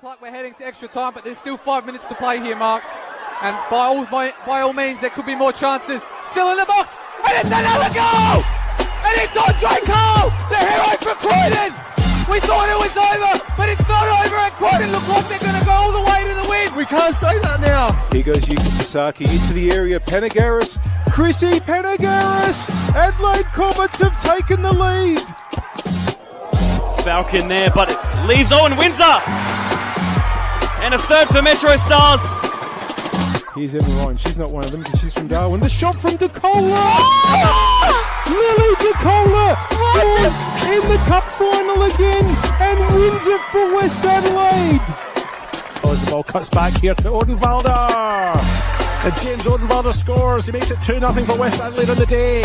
Like we're heading to extra time, but there's still 5 minutes to play here, Mark. And by all means, there could be more chances. Still in the box, and it's another goal! And it's Andre Cole, the hero for Croydon! We thought it was over, but it's not over, and Croydon look like they're going to go all the way to the win! We can't say that now! Here goes Yuki Sasaki into the area, Penagaris, Chrissy Penagaris! Adelaide Comets have taken the lead! Falcon there, but it leaves Owen Windsor! And a third for MetroStars. Here's Emma Ryan. She's not one of them because she's from Darwin. The shot from DeCola. Oh! Lily DeCola scores in the cup final again and wins it for West Adelaide. As the ball cuts back here to Odenwalder. And James Odenwalder scores. He makes it 2-0 for West Adelaide on the day.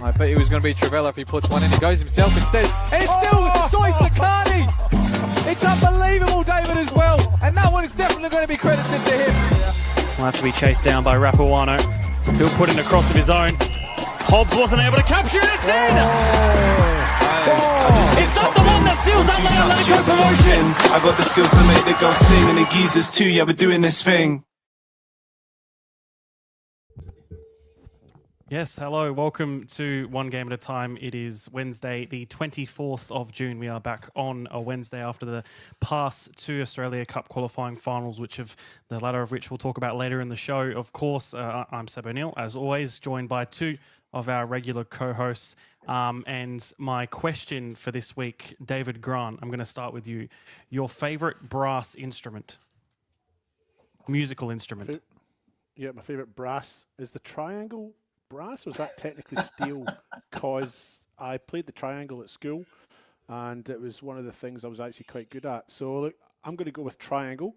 I bet he was going to be Travella if he puts one in. He goes himself instead. And it's still Soy Sakani. It's unbelievable, David, as well. And that one is definitely going to be credited to him. Will have to be chased down by Rapawano. He'll put in a cross of his own. Hobbs wasn't able to capture it. It's in! It's not the one that seals up the Atletico promotion. I got the skills to make the girls sing, and the geezers too. Yeah, we're doing this thing. Yes, hello, welcome to One Game at a Time. It is Wednesday, the 24th of June. We are back on a Wednesday after the past two Australia Cup qualifying finals, the latter of which we'll talk about later in the show. Of course, I'm Seb O'Neill, as always, joined by two of our regular co-hosts. And my question for this week, David Grant, I'm going to start with you. Your favourite brass instrument? Musical instrument? Yeah, my favourite brass is the triangle. Brass, was that technically steel? Because I played the triangle at school and it was one of the things I was actually quite good at. So look, I'm going to go with triangle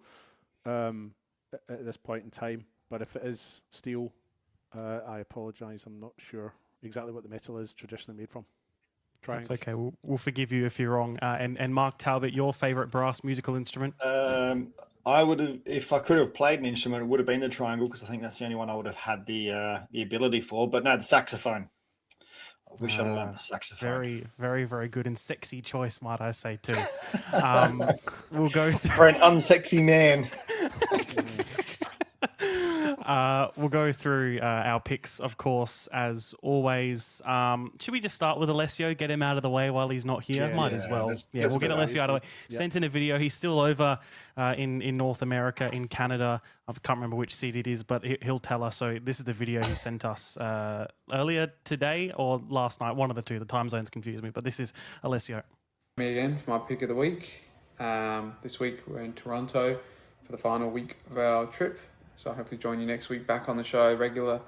at this point in time. But if it is steel, I apologise. I'm not sure exactly what the metal is traditionally made from. Triangle. That's okay. We'll forgive you if you're wrong. And Mark Talbot, your favourite brass musical instrument? I would have, if I could have played an instrument, it would have been the triangle because I think that's the only one I would have had the ability for. But no, the saxophone. I wish I'd have learned the saxophone. Very, very, very good and sexy choice, might I say too. We'll go for an unsexy man. We'll go through our picks, of course, as always. Should we just start with Alessio, get him out of the way while he's not here? Might as well. We'll get Alessio out of the way. Yep. Sent in a video. He's still over in North America, in Canada. I can't remember which city it is, but he'll tell us. So this is the video he sent us earlier today or last night, one of the two. The time zones confuse me, but this is Alessio. Me again for my pick of the week. This week we're in Toronto for the final week of our trip. So I'll hopefully join you next week back on the show regular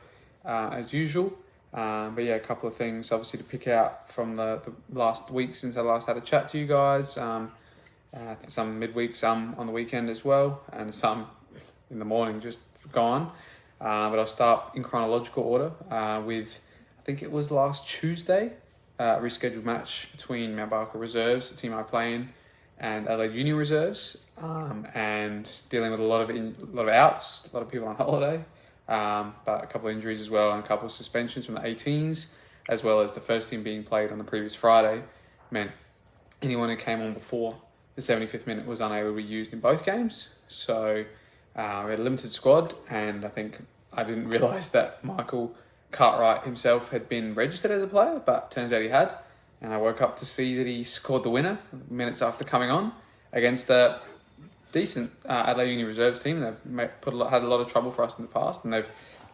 as usual. But yeah, a couple of things obviously to pick out from the last week since I last had a chat to you guys. Some midweek, some on the weekend as well, and some in the morning, just gone. But I'll start in chronological order with, I think it was last Tuesday, rescheduled match between Mount Barker Reserves, the team I play in, and Adelaide Uni Reserves, and dealing with a lot of outs, a lot of people on holiday, but a couple of injuries as well, and a couple of suspensions from the 18s, as well as the first team being played on the previous Friday, meant anyone who came on before the 75th minute was unable to be used in both games. So we had a limited squad, and I think I didn't realise that Michael Cartwright himself had been registered as a player, but turns out he had. And I woke up to see that he scored the winner minutes after coming on against a decent Adelaide Uni Reserves team. They've had a lot of trouble for us in the past, and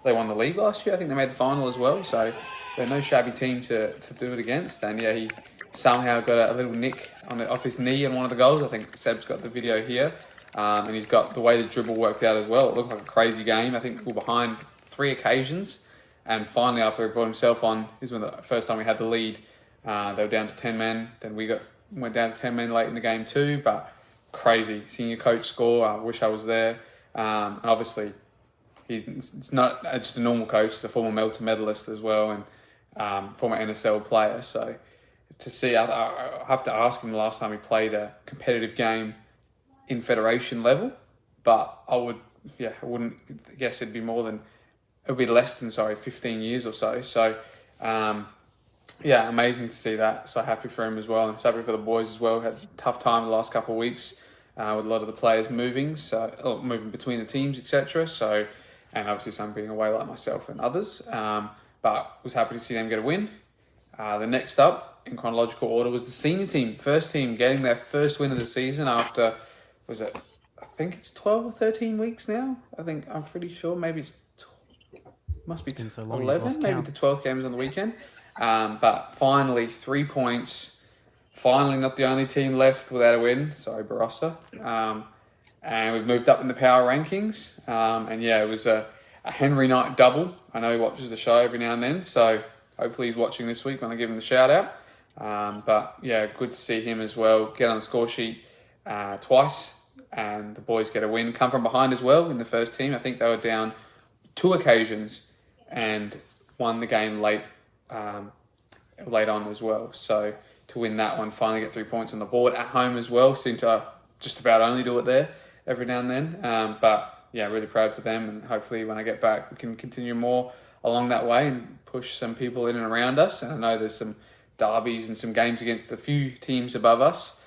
they won the league last year. I think they made the final as well, so they're no shabby team to do it against. And yeah, he somehow got a little nick off his knee on one of the goals. I think Seb's got the video here. And he's got the way the dribble worked out as well. It looked like a crazy game. I think we were behind 3 occasions. And finally, after he brought himself on, is when the first time we had the lead. They were down to 10 men. Then we went down to 10 men late in the game too. But crazy. Seeing your coach score, I wish I was there. And obviously, he's not just a normal coach. He's a former Melton medalist as well, and former NSL player. So to see, I have to ask him the last time he played a competitive game in federation level, but I wouldn't guess it would be less than 15 years or so. So amazing to see that. So happy for him as well, and so happy for the boys as well. Had a tough time the last couple of weeks with a lot of the players moving between the teams, etc. So, and obviously some being away like myself and others, but was happy to see them get a win. The next up in chronological order was the senior team, first team getting their first win of the season after, I think it's 12 or 13 weeks now. I'm pretty sure. Maybe must be been so long, 11, maybe the 12th game was on the weekend. But finally, 3 points. Finally, not the only team left without a win. Sorry, Barossa. And we've moved up in the power rankings. And yeah, it was a Henry Knight double. I know he watches the show every now and then, so hopefully he's watching this week when I give him the shout out. But yeah, good to see him as well get on the score sheet twice, and the boys get a win. Come from behind as well in the first team. I think they were down 2 occasions and won the game late on as well. So to win that one, finally get 3 points on the board at home as well. Seem to just about only do it there every now and then. But yeah, really proud for them, and hopefully when I get back we can continue more along that way and push some people in and around us. And I know there's some derbies and some games against a few teams above us.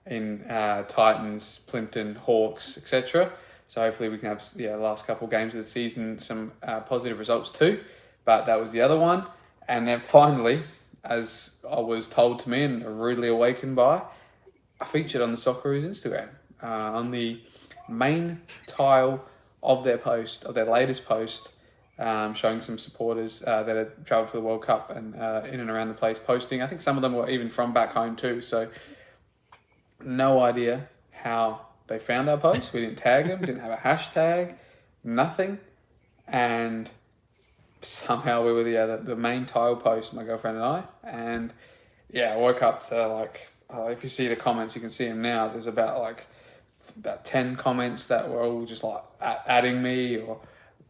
In Titans, Plimpton, Hawks, etc. So hopefully we can have the last couple of games of the season some positive results too. But that was the other one. And then finally, as I was told to me and rudely awakened by, I featured on the Socceroos Instagram on the main tile of their latest post, showing some supporters that had travelled for the World Cup and in and around the place posting. I think some of them were even from back home too. So no idea how they found our post. We didn't tag them, didn't have a hashtag, nothing. And somehow we were the main tile post, my girlfriend and I. And yeah, I woke up to if you see the comments, you can see them now. There's about 10 comments that were all just adding me or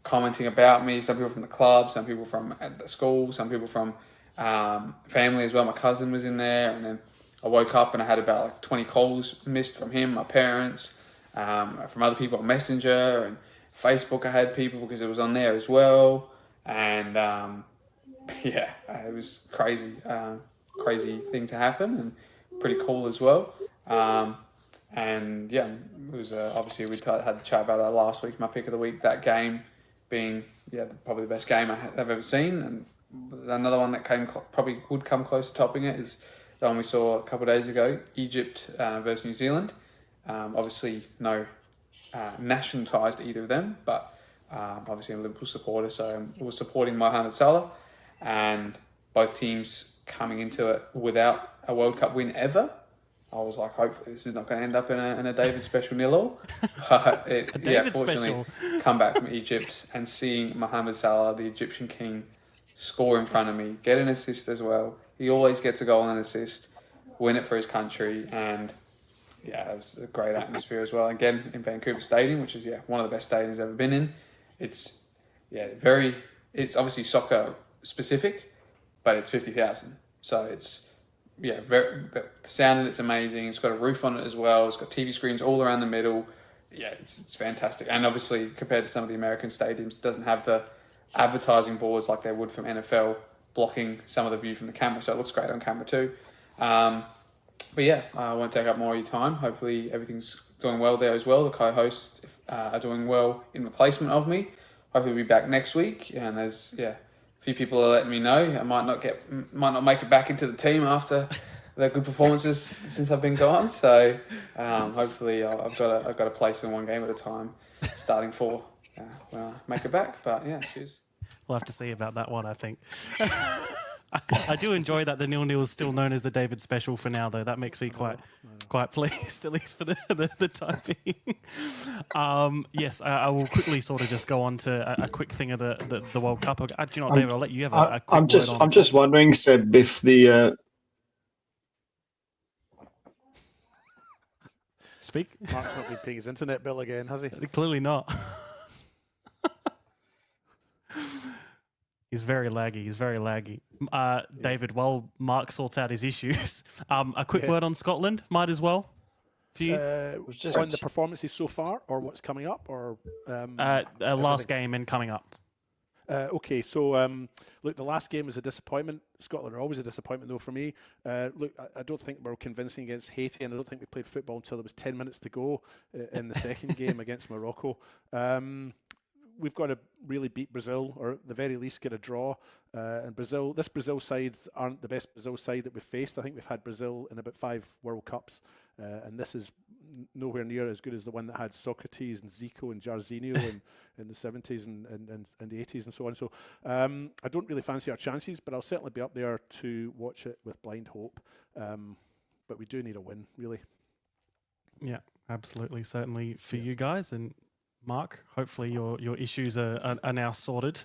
commenting about me. Some people from the club, some people from at the school, some people from family as well. My cousin was in there, and then I woke up and I had about 20 calls missed from him, my parents, from other people on Messenger and Facebook. I had people because it was on there as well. And it was crazy thing to happen, and pretty cool as well. And yeah, it was obviously we had the chat about that last week, my pick of the week, that game being probably the best game I've ever seen. And another one that probably would come close to topping it is the one we saw a couple of days ago, Egypt versus New Zealand. Obviously, no national ties to either of them, but obviously I'm a Liverpool supporter, so I was supporting Mohamed Salah, and both teams coming into it without a World Cup win ever. I was like, hopefully this is not going to end up in a David special 0-0. But fortunately, come back from Egypt and seeing Mohamed Salah, the Egyptian king, score in front of me, get an assist as well. He always gets a goal and an assist, win it for his country, and yeah, it was a great atmosphere as well. Again, in Vancouver Stadium, which is one of the best stadiums I've ever been in. It's it's obviously soccer specific, but it's 50,000. So it's the sound in it's amazing. It's got a roof on it as well. It's got TV screens all around the middle. Yeah, it's fantastic. And obviously, compared to some of the American stadiums, it doesn't have the advertising boards like they would from NFL blocking some of the view from the camera. So it looks great on camera too. But yeah, I won't take up more of your time. Hopefully everything's doing well there as well. The co-hosts are doing well in replacement of me. Hopefully we'll be back next week. And there's a few people are letting me know I might not make it back into the team after the good performances since I've been gone. So hopefully I've got a place in one game at a time, starting 4 when I make it back. But yeah, cheers. We'll have to see about that one, I think. I do enjoy that the 0-0 is still known as the David Special for now, though. That makes me quite pleased, at least for the time being. Yes, I will quickly sort of just go on to a quick thing of the World Cup. Do you know what, David? I'll let you have a quick I'm just wondering, Seb, if the speak. Mark's not been paying his internet bill again, has he? Clearly not. He's very laggy. David, while Mark sorts out his issues, a quick word on Scotland, might as well. For you? On the performances so far, or what's coming up, or last game and coming up. Okay, so look, the last game was a disappointment. Scotland are always a disappointment, though, for me. Look, I don't think we were convincing against Haiti, and I don't think we played football until there was 10 minutes to go in the second game against Morocco. We've got to really beat Brazil, or at the very least get a draw. And this Brazil side aren't the best Brazil side that we've faced. I think we've had Brazil in about 5 World Cups, and this is nowhere near as good as the one that had Socrates and Zico and Jairzinho in the 70s and the 80s and so on. So I don't really fancy our chances, but I'll certainly be up there to watch it with blind hope. But we do need a win, really. Yeah, absolutely. Certainly for you guys. And Mark, hopefully your issues are now sorted.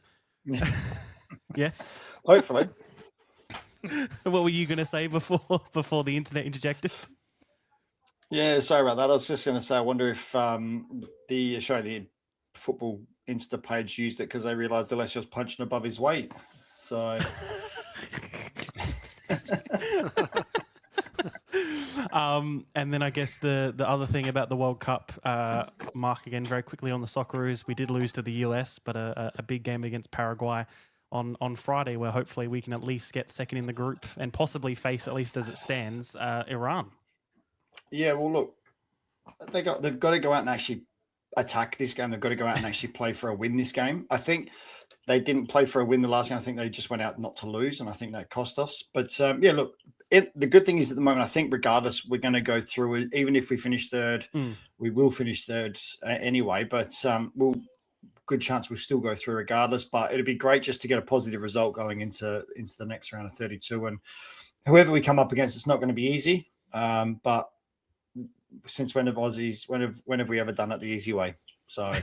Yes? hopefully. What were you going to say before the internet interjected? Yeah, sorry about that. I was just going to say, I wonder if the Australian football Insta page used it because they realised Alessio was punching above his weight. So... and then I guess the other thing about the World Cup, Mark, again, very quickly on the Socceroos, we did lose to the US, but a big game against Paraguay on Friday, where hopefully we can at least get second in the group and possibly face, at least as it stands, Iran. Yeah, well, look, they've got to go out and actually attack this game. They've got to go out and actually play for a win this game. I think they didn't play for a win the last game. I think they just went out not to lose, and I think that cost us. But yeah, look, the good thing is at the moment, I think regardless, we're going to go through it. Even if we finish third, we will finish third anyway. But good chance we'll still go through regardless. But it'd be great just to get a positive result going into the next round of 32. And whoever we come up against, it's not going to be easy. But since when have we ever done it the easy way? So.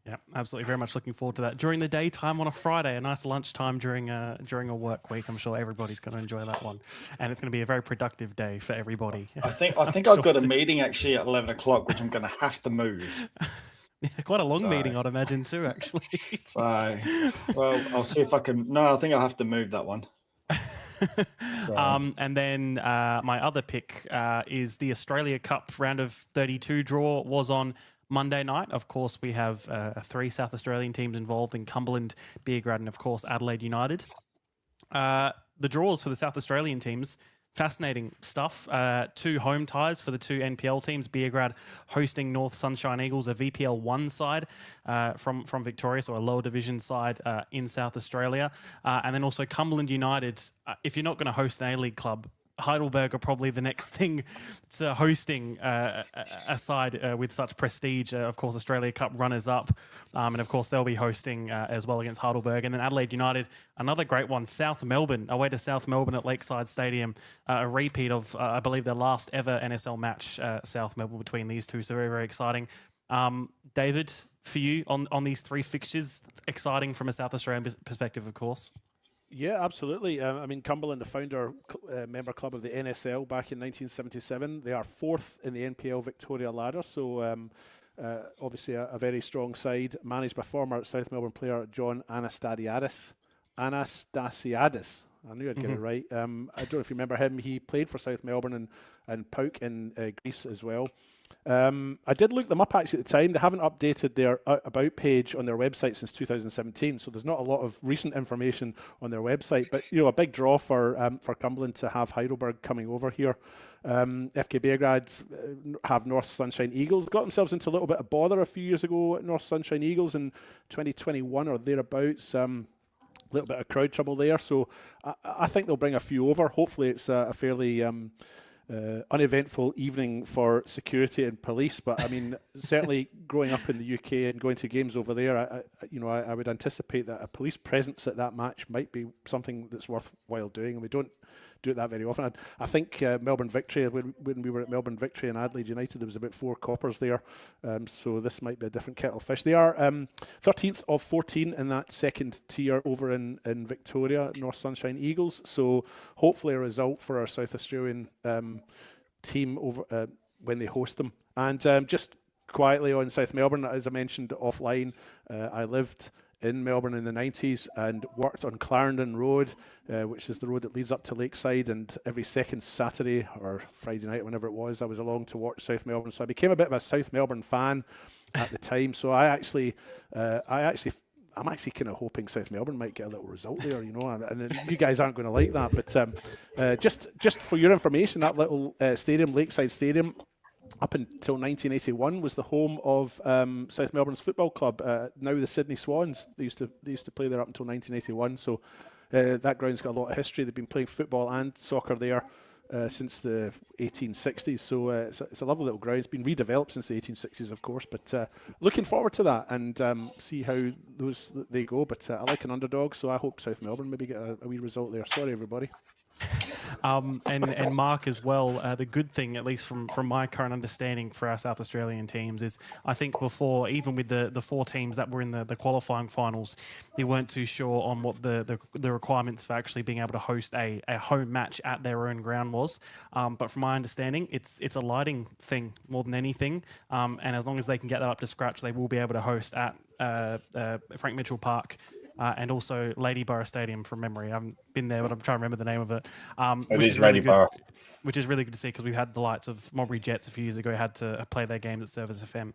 Yeah, absolutely. Very much looking forward to that. During the daytime on a Friday, a nice lunchtime during a work week. I'm sure everybody's going to enjoy that one, and it's going to be a very productive day for everybody. I think I've got a meeting actually at 11 o'clock, which I'm going to have to move. Yeah, quite a long meeting, I'd imagine too. Actually. So, well, I'll see if I can. No, I think I'll have to move that one. And then my other pick is the Australia Cup round of 32 draw was on Monday night. Of course, we have 3 South Australian teams involved in Cumberland, Beergrad, and of course Adelaide United. The draws for the South Australian teams, fascinating stuff. 2 home ties for the 2 NPL teams. Beergrad hosting North Sunshine Eagles, a VPL 1 side from Victoria, so a lower division side in South Australia. And then also Cumberland United. If you're not going to host an A-League club, Heidelberg are probably the next thing to hosting a side with such prestige. Of course, Australia Cup runners-up. And, of course, they'll be hosting as well against Heidelberg. And then Adelaide United, another great one, South Melbourne, away to South Melbourne at Lakeside Stadium. A repeat of, I believe, their last ever NSL match, South Melbourne, between these two. So very, very exciting. David, for you, on these 3 fixtures, exciting from a South Australian perspective, of course. Yeah, absolutely. I mean, Cumberland, the founder member club of the NSL back in 1977. They are fourth in the NPL Victoria ladder, so obviously a very strong side, managed by former South Melbourne player John Anastasiadis. Anastasiadis. I knew I'd get it right. I don't know if you remember him. He played for South Melbourne and PAOK in Greece as well. I did look them up actually at the time. They haven't updated their about page on their website since 2017, so there's not a lot of recent information on their website. But a big draw for Cumberland to have Heidelberg coming over here. FK Beograd have North Sunshine Eagles. Got themselves into a little bit of bother a few years ago at North Sunshine Eagles in 2021 or thereabouts. A little bit of crowd trouble there, so I think they'll bring a few over. Hopefully, it's a fairly uneventful evening for security and police, but I mean, certainly growing up in the UK and going to games over there, I would anticipate that a police presence at that match might be something that's worthwhile doing, and we don't do it that very often. I think Melbourne Victory, when we were at Melbourne Victory and Adelaide United, there was about 4 coppers there, so this might be a different kettle of fish. They are 13th of 14 in that second tier over in Victoria, North Sunshine Eagles, so hopefully a result for our South Australian team over when they host them. And just quietly on South Melbourne, as I mentioned offline, I lived in Melbourne in the 90s and worked on Clarendon Road, which is the road that leads up to Lakeside, and every second Saturday or Friday night, whenever it was, I was along to watch South Melbourne. So I became a bit of a South Melbourne fan at the time. So I'm actually kind of hoping South Melbourne might get a little result there, and you guys aren't going to like that. But just for your information, that little stadium, Lakeside Stadium, up until 1981 was the home of South Melbourne's football club, now the Sydney Swans. They used to play there up until 1981, so that ground's got a lot of history. They've been playing football and soccer there since the 1860s, so it's a lovely little ground. It's been redeveloped since the 1860s, of course, but looking forward to that and see how they go. But I like an underdog, so I hope South Melbourne maybe get a wee result there. Sorry, everybody. And Mark as well, the good thing, at least from my current understanding for our South Australian teams, is I think before, even with the 4 teams that were in the qualifying finals, they weren't too sure on what the requirements for actually being able to host a home match at their own ground was. But from my understanding, it's a lighting thing more than anything. And as long as they can get that up to scratch, they will be able to host at Frank Mitchell Park. And also Ladyborough Stadium from memory. I haven't been there, but I'm trying to remember the name of it. It is Ladyborough. Which is really good to see because we've had the likes of Mulberry Jets a few years ago had to play their games at Service FM.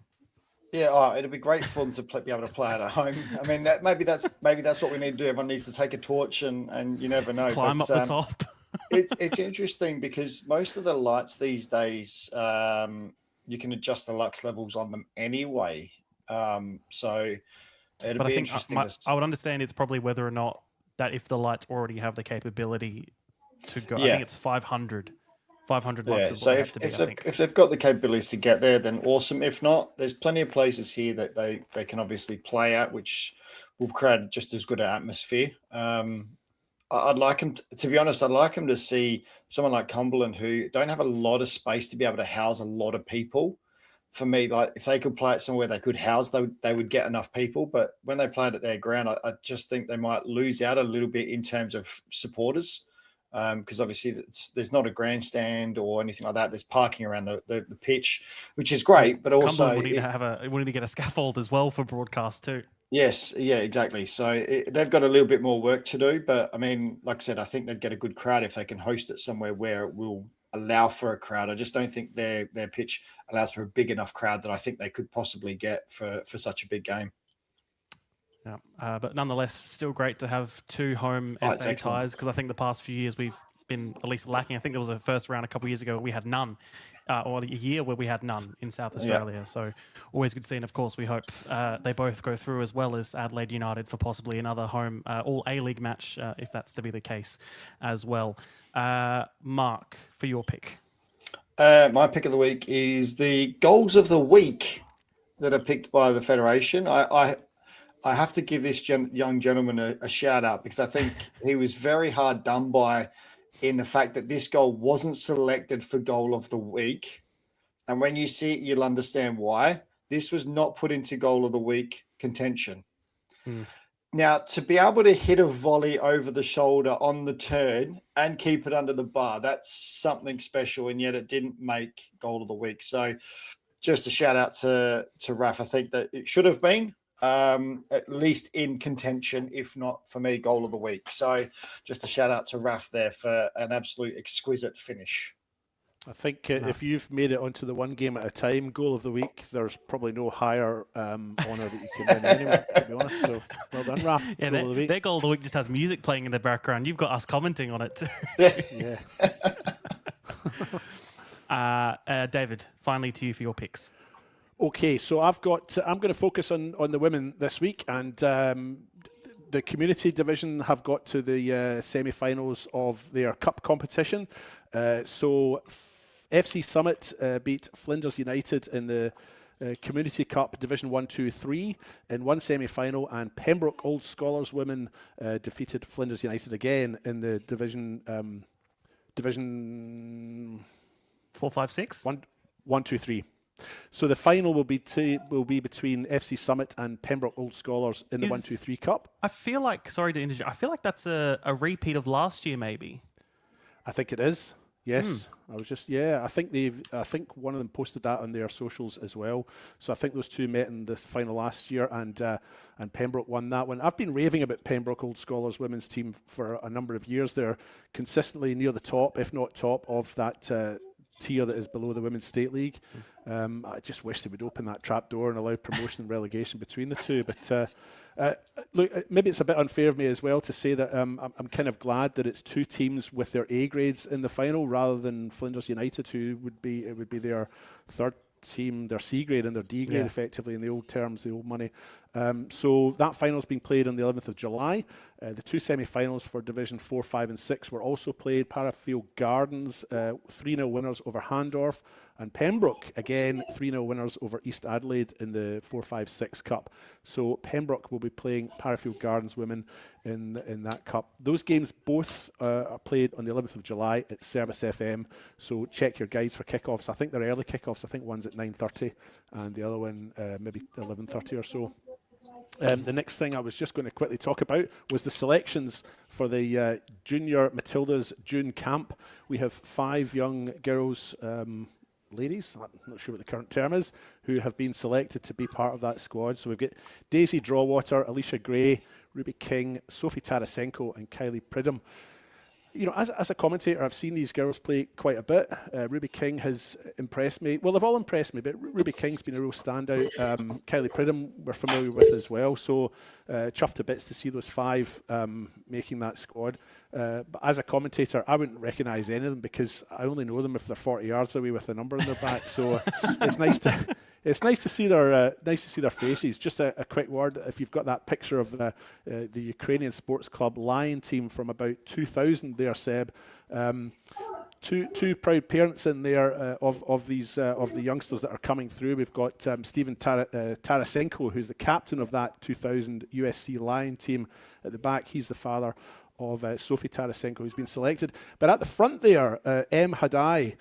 Yeah, it'd be great fun to be able to play it at home. I mean, maybe that's what we need to do. Everyone needs to take a torch and you never know. Climb up the top. It's interesting because most of the lights these days, you can adjust the lux levels on them anyway. So it'll be interesting. I would understand it's probably whether or not that if the lights already have the capability to go. Yeah. I think it's 500 lux is so what they have to be, if they've got the capabilities to get there, then awesome. If not, there's plenty of places here that they can obviously play at, which will create just as good an atmosphere. I'd like them to be honest. I'd like them to see someone like Cumberland, who don't have a lot of space to be able to house a lot of people. For me, like if they could play it somewhere they could house, they would get enough people. But when they play it at their ground, I just think they might lose out a little bit in terms of supporters, because obviously there's not a grandstand or anything like that. There's parking around the pitch, which is great, but also Cumberland would need to get a scaffold as well for broadcast too. Yes, yeah, exactly. So they've got a little bit more work to do, but I mean, like I said, I think they'd get a good crowd if they can host it somewhere where it will allow for a crowd. I just don't think their pitch allows for a big enough crowd that I think they could possibly get for such a big game. Yeah, but nonetheless, still great to have 2 home SA ties, because I think the past few years we've been at least lacking. I think there was a first round a couple of years ago where we had none, or a year where we had none in South Australia. Yeah. So always good to see. And of course, we hope they both go through, as well as Adelaide United, for possibly another home all A-League match, if that's to be the case as well. Mark, for your pick. My pick of the week is the goals of the week that are picked by the Federation. I have to give this young gentleman a shout out, because I think he was very hard done by in the fact that this goal wasn't selected for goal of the week. And when you see it, you'll understand why. This was not put into goal of the week contention. Now, to be able to hit a volley over the shoulder on the turn and keep it under the bar, that's something special, and yet it didn't make goal of the week. So just a shout out to Raf. I think that it should have been at least in contention, if not for me, goal of the week. So just a shout out to Raf there for an absolute exquisite finish. I think if you've made it onto the one game at a time, goal of the week, there's probably no higher honour that you can win anyway, to be honest. So well done, Raf. Yeah, goal of the week. their goal of the week just has music playing in the background. You've got us commenting on it too. Yeah. David, finally to you for your picks. Okay, so I'm going to focus on the women this week, and the community division have got to the semi-finals of their cup competition. So FC Summit beat Flinders United in the Community Cup Division 1, 2, 3 in one semi-final, and Pembroke Old Scholars women defeated Flinders United again in the Division 4, 5, 6? 1, 2, 3. So the final will be between FC Summit and Pembroke Old Scholars in the 1, 2, 3 Cup. I feel like, sorry to interject, I feel like that's a repeat of last year, maybe. I think it is. Yes, I think one of them posted that on their socials as well. So I think those two met in the final last year, and Pembroke won that one. I've been raving about Pembroke Old Scholars women's team for a number of years. They're consistently near the top, if not top, of that tier that is below the Women's State League. I just wish they would open that trap door and allow promotion and relegation between the two. But look, maybe it's a bit unfair of me as well to say that I'm kind of glad that it's two teams with their A grades in the final rather than Flinders United, who would be their third team, their C grade and their D grade, effectively in the old terms, the old money. So that final's been played on the 11th of July. The two semi-finals for Division 4, 5 and 6 were also played. Parafield Gardens 3-0 winners over Handorf, and Pembroke again 3-0 winners over East Adelaide in the 4, 5, 6 Cup. So Pembroke will be playing Parafield Gardens women in that cup. Those games both are played on the 11th of July at Service FM. So check your guides for kickoffs. I think they're early kickoffs. I think one's at 9:30 and the other one maybe 11:30 or so. The next thing I was just going to quickly talk about was the selections for the Junior Matildas June camp. We have 5 young girls, ladies, I'm not sure what the current term is, who have been selected to be part of that squad. So we've got Daisy Drawwater, Alicia Gray, Ruby King, Sophie Tarasenko and Kylie Pridham. You know, as a commentator, I've seen these girls play quite a bit. Ruby King has impressed me. Well, they've all impressed me, but Ruby King's been a real standout. Kylie Pridham we're familiar with as well. So chuffed to bits to see those 5 making that squad. But as a commentator, I wouldn't recognise any of them because I only know them if they're 40 yards away with a number in their back. So it's nice to see their faces. Just a quick word: if you've got that picture of the Ukrainian sports club Lion team from about 2000, there, Seb. Two proud parents in there of the youngsters that are coming through. We've got Stephen Tarasenko, who's the captain of that 2000 USC Lion team at the back. He's the father of Sophie Tarasenko, who's been selected. But at the front there, M. Hadai,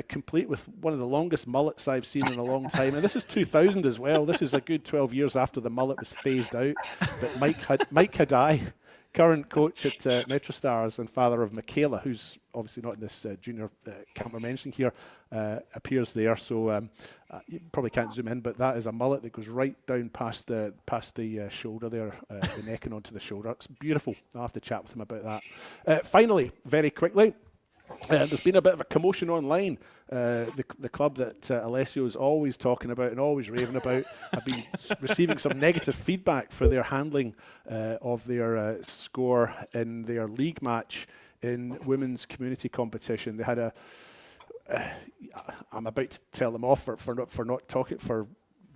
complete with one of the longest mullets I've seen in a long time. And this is 2000 as well. This is a good 12 years after the mullet was phased out. But Mike Hadai, current coach at MetroStars and father of Michaela, who's obviously not in this junior camp we're mentioning here, appears there. So you probably can't zoom in, but that is a mullet that goes right down past the shoulder there, the neck and onto the shoulder. It's beautiful. I'll have to chat with him about that. Finally, very quickly, there's been a bit of a commotion online. The club that Alessio is always talking about and always raving about have been receiving some negative feedback for their handling of their score in their league match in women's community competition. They had I'm about to tell them off for not talking, for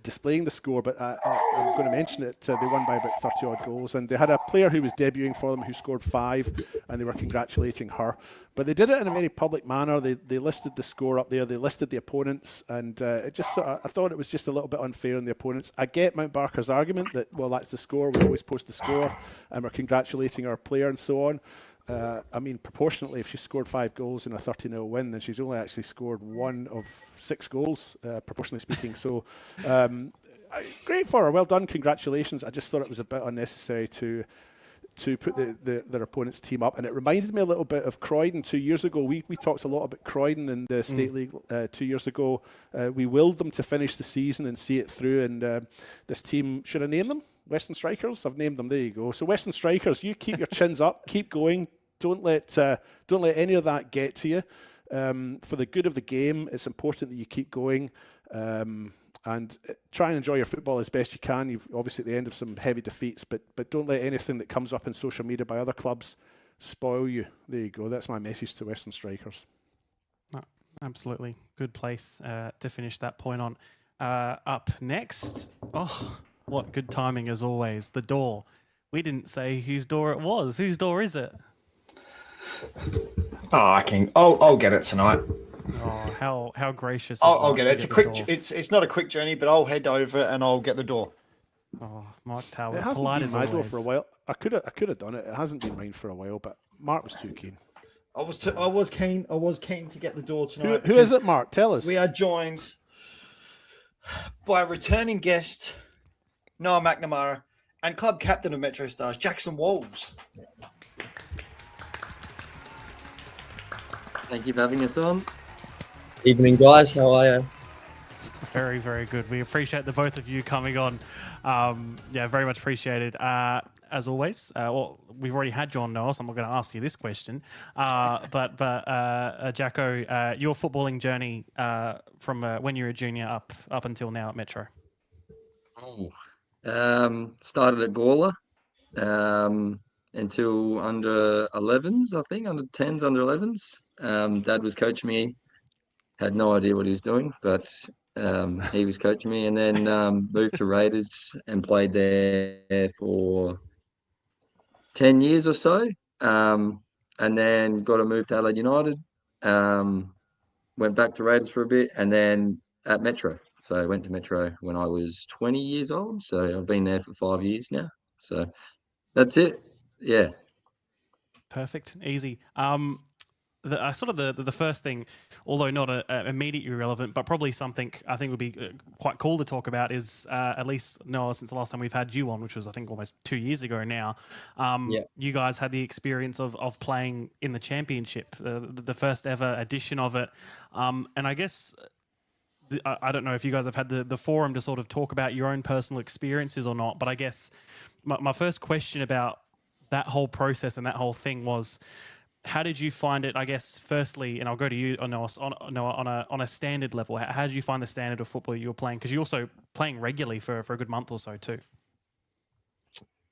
displaying the score, but I'm going to mention it. They won by about 30 odd goals, and they had a player who was debuting for them who scored 5, and they were congratulating her. But they did it in a very public manner. They listed the score up there, they listed the opponents, and it just I thought it was just a little bit unfair on the opponents. I get Mount Barker's argument that, well, that's the score, we always post the score, and we're congratulating our player and so on. I mean, proportionately, if she scored 5 goals in a 30-0 win, then she's only actually scored 1 of 6 goals, proportionally speaking. So great for her. Well done. Congratulations. I just thought it was a bit unnecessary to put their opponent's team up, and it reminded me a little bit of Croydon 2 years ago. We talked a lot about Croydon in the State League 2 years ago. We willed them to finish the season and see it through, and this team, should I name them? Western Strikers? I've named them. There you go. So Western Strikers, you keep your chins up, keep going. Don't let any of that get to you. For the good of the game, it's important that you keep going. And try and enjoy your football as best you can. You've obviously at the end of some heavy defeats, but don't let anything that comes up in social media by other clubs spoil you. There you go. That's my message to Western Strikers. Oh, absolutely. Good place to finish that point on. Up next, what good timing as always, the door. We didn't say whose door it was. Whose door is it? I'll get it tonight. Oh, how gracious! I'll get it. It's a quick. It's not a quick journey, but I'll head over and I'll get the door. Oh, Mark Taylor, It hasn't polite been as my door always. for a while. I could have done it. It hasn't been mine for a while, but Mark was too keen. I was keen to get the door tonight. Who is it, Mark? Tell us. We are joined by a returning guest, Noah McNamara, and club captain of MetroStars, Jackson Walls. Thank you for having us on. Evening, guys. How are you? Very, very good. We appreciate the both of you coming on. Very much appreciated. As always, we've already had John Noah, so I'm not going to ask you this question. But Jacko, your footballing journey from when you were a junior up until now at Metro. Started at Gawler until under 11s, I think, under 10s, under 11s. Dad was coaching me. Had no idea what he was doing, but he was coaching me, and then moved to Raiders and played there for 10 years or so, and then got a move to Adelaide United, went back to Raiders for a bit, and then at Metro. So I went to Metro when I was 20 years old, so I've been there for 5 years now. So that's it. Yeah. Perfect. Easy. The first thing, although not immediately relevant, but probably something I think would be quite cool to talk about is, at least, Noah, since the last time we've had you on, which was, I think, almost 2 years ago now, you guys had the experience of playing in the championship, the first ever edition of it. And I guess, I don't know if you guys have had the forum to sort of talk about your own personal experiences or not, but I guess my first question about that whole process and that whole thing was, how did you find it, I guess, firstly, and I'll go to you, Noah, on a standard level, how did you find the standard of football you were playing? Because you're also playing regularly for a good month or so too.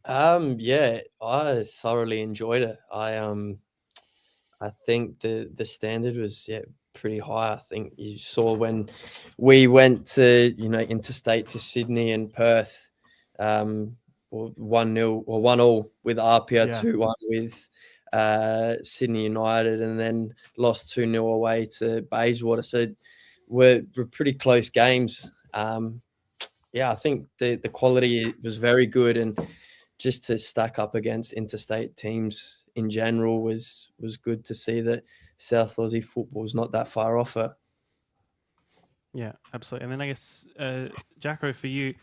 I thoroughly enjoyed it. I think the standard was pretty high. I think you saw when we went to interstate to Sydney and Perth, 1-0 or 1-1 with Apia, 2-1 with Sydney United, and then lost 2-0 away to Bayswater. So we're pretty close games. I think the quality was very good, and just to stack up against interstate teams in general was good to see that South Aussie football is not that far off it. Yeah, absolutely. And then I guess, Jacko, for you,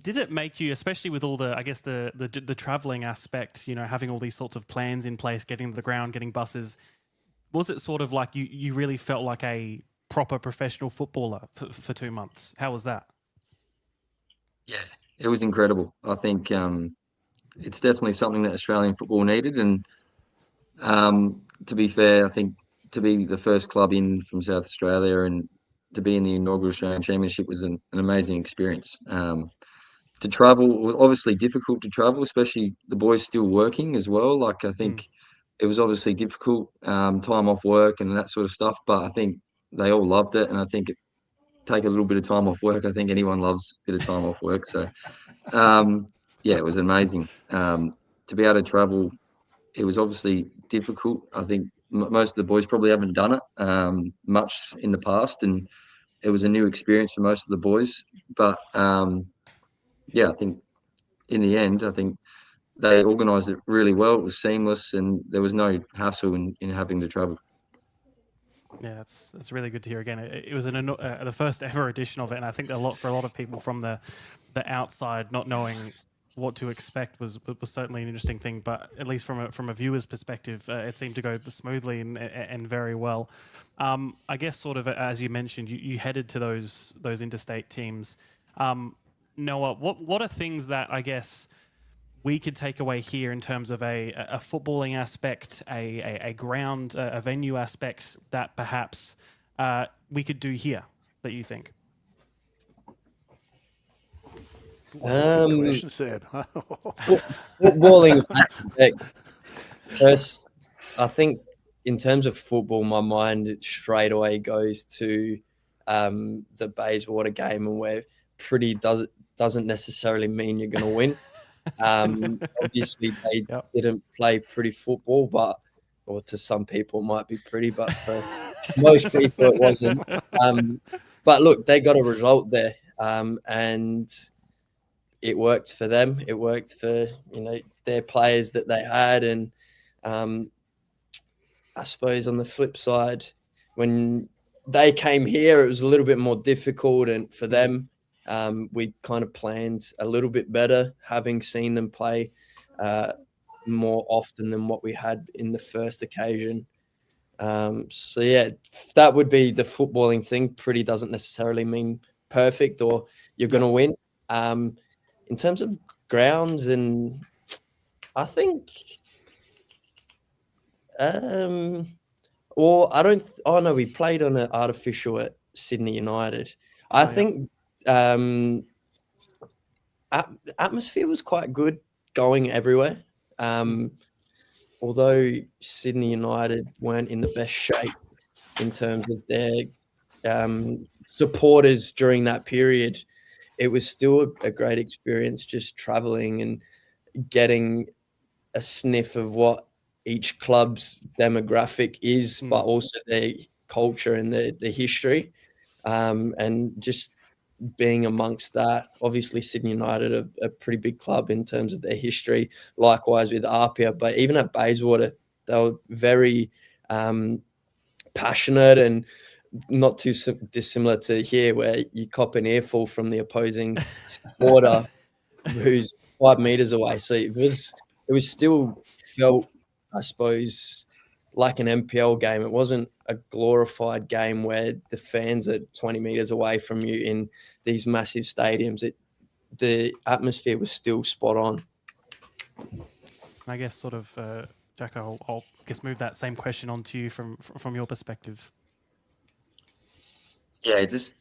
did it make you, especially with all the travelling aspect, having all these sorts of plans in place, getting to the ground, getting buses, was it sort of like you really felt like a proper professional footballer for 2 months? How was that? Yeah, it was incredible. I think it's definitely something that Australian football needed. And to be fair, I think to be the first club in from South Australia and to be in the inaugural Australian Championship was an amazing experience. To travel was obviously difficult to travel, especially the boys still working as well. Like, I think it was obviously difficult, time off work and that sort of stuff, but I think they all loved it. And I think take a little bit of time off work. I think anyone loves a bit of time off work. So, it was amazing. To be able to travel, it was obviously difficult. I think most of the boys probably haven't done it much in the past, and it was a new experience for most of the boys. But I think in the end, I think they organised it really well. It was seamless, and there was no hassle in having to travel. Yeah, it's really good to hear again. It was the first ever edition of it, and I think for a lot of people from the outside, not knowing what to expect was certainly an interesting thing. But at least from a viewer's perspective, it seemed to go smoothly and very well. I guess sort of as you mentioned, you headed to those interstate teams. Noah, what are things that I guess we could take away here in terms of a footballing aspect, a ground, a venue aspect that perhaps we could do here that you think? Good question, Seb. Footballing aspect. First, I think in terms of football, my mind straight away goes to the Bayswater game, and where pretty doesn't necessarily mean you're going to win. Obviously, they didn't play pretty football, or to some people it might be pretty, but for most people it wasn't. But look, they got a result there, and it worked for them. It worked for their players that they had, and I suppose on the flip side, when they came here, it was a little bit more difficult, and for them. We kind of planned a little bit better, having seen them play more often than what we had in the first occasion. So yeah, that would be the footballing thing. Pretty doesn't necessarily mean perfect or you're going to win. In terms of grounds, and I think, we played on an artificial at Sydney United. I think. Atmosphere was quite good going everywhere. Although Sydney United weren't in the best shape in terms of their supporters during that period, it was still a great experience just traveling and getting a sniff of what each club's demographic is, but also their culture and the history, and just being amongst that. Obviously Sydney United are a pretty big club in terms of their history, likewise with Apia, but even at Bayswater they were very passionate and not too dissimilar to here, where you cop an earful from the opposing supporter who's 5 meters away. So it was still felt, I suppose, like an NPL game. It wasn't a glorified game where the fans are 20 meters away from you in these massive stadiums. The atmosphere was still spot on. I guess sort of, Jack, I'll guess move that same question on to you from your perspective. Yeah, just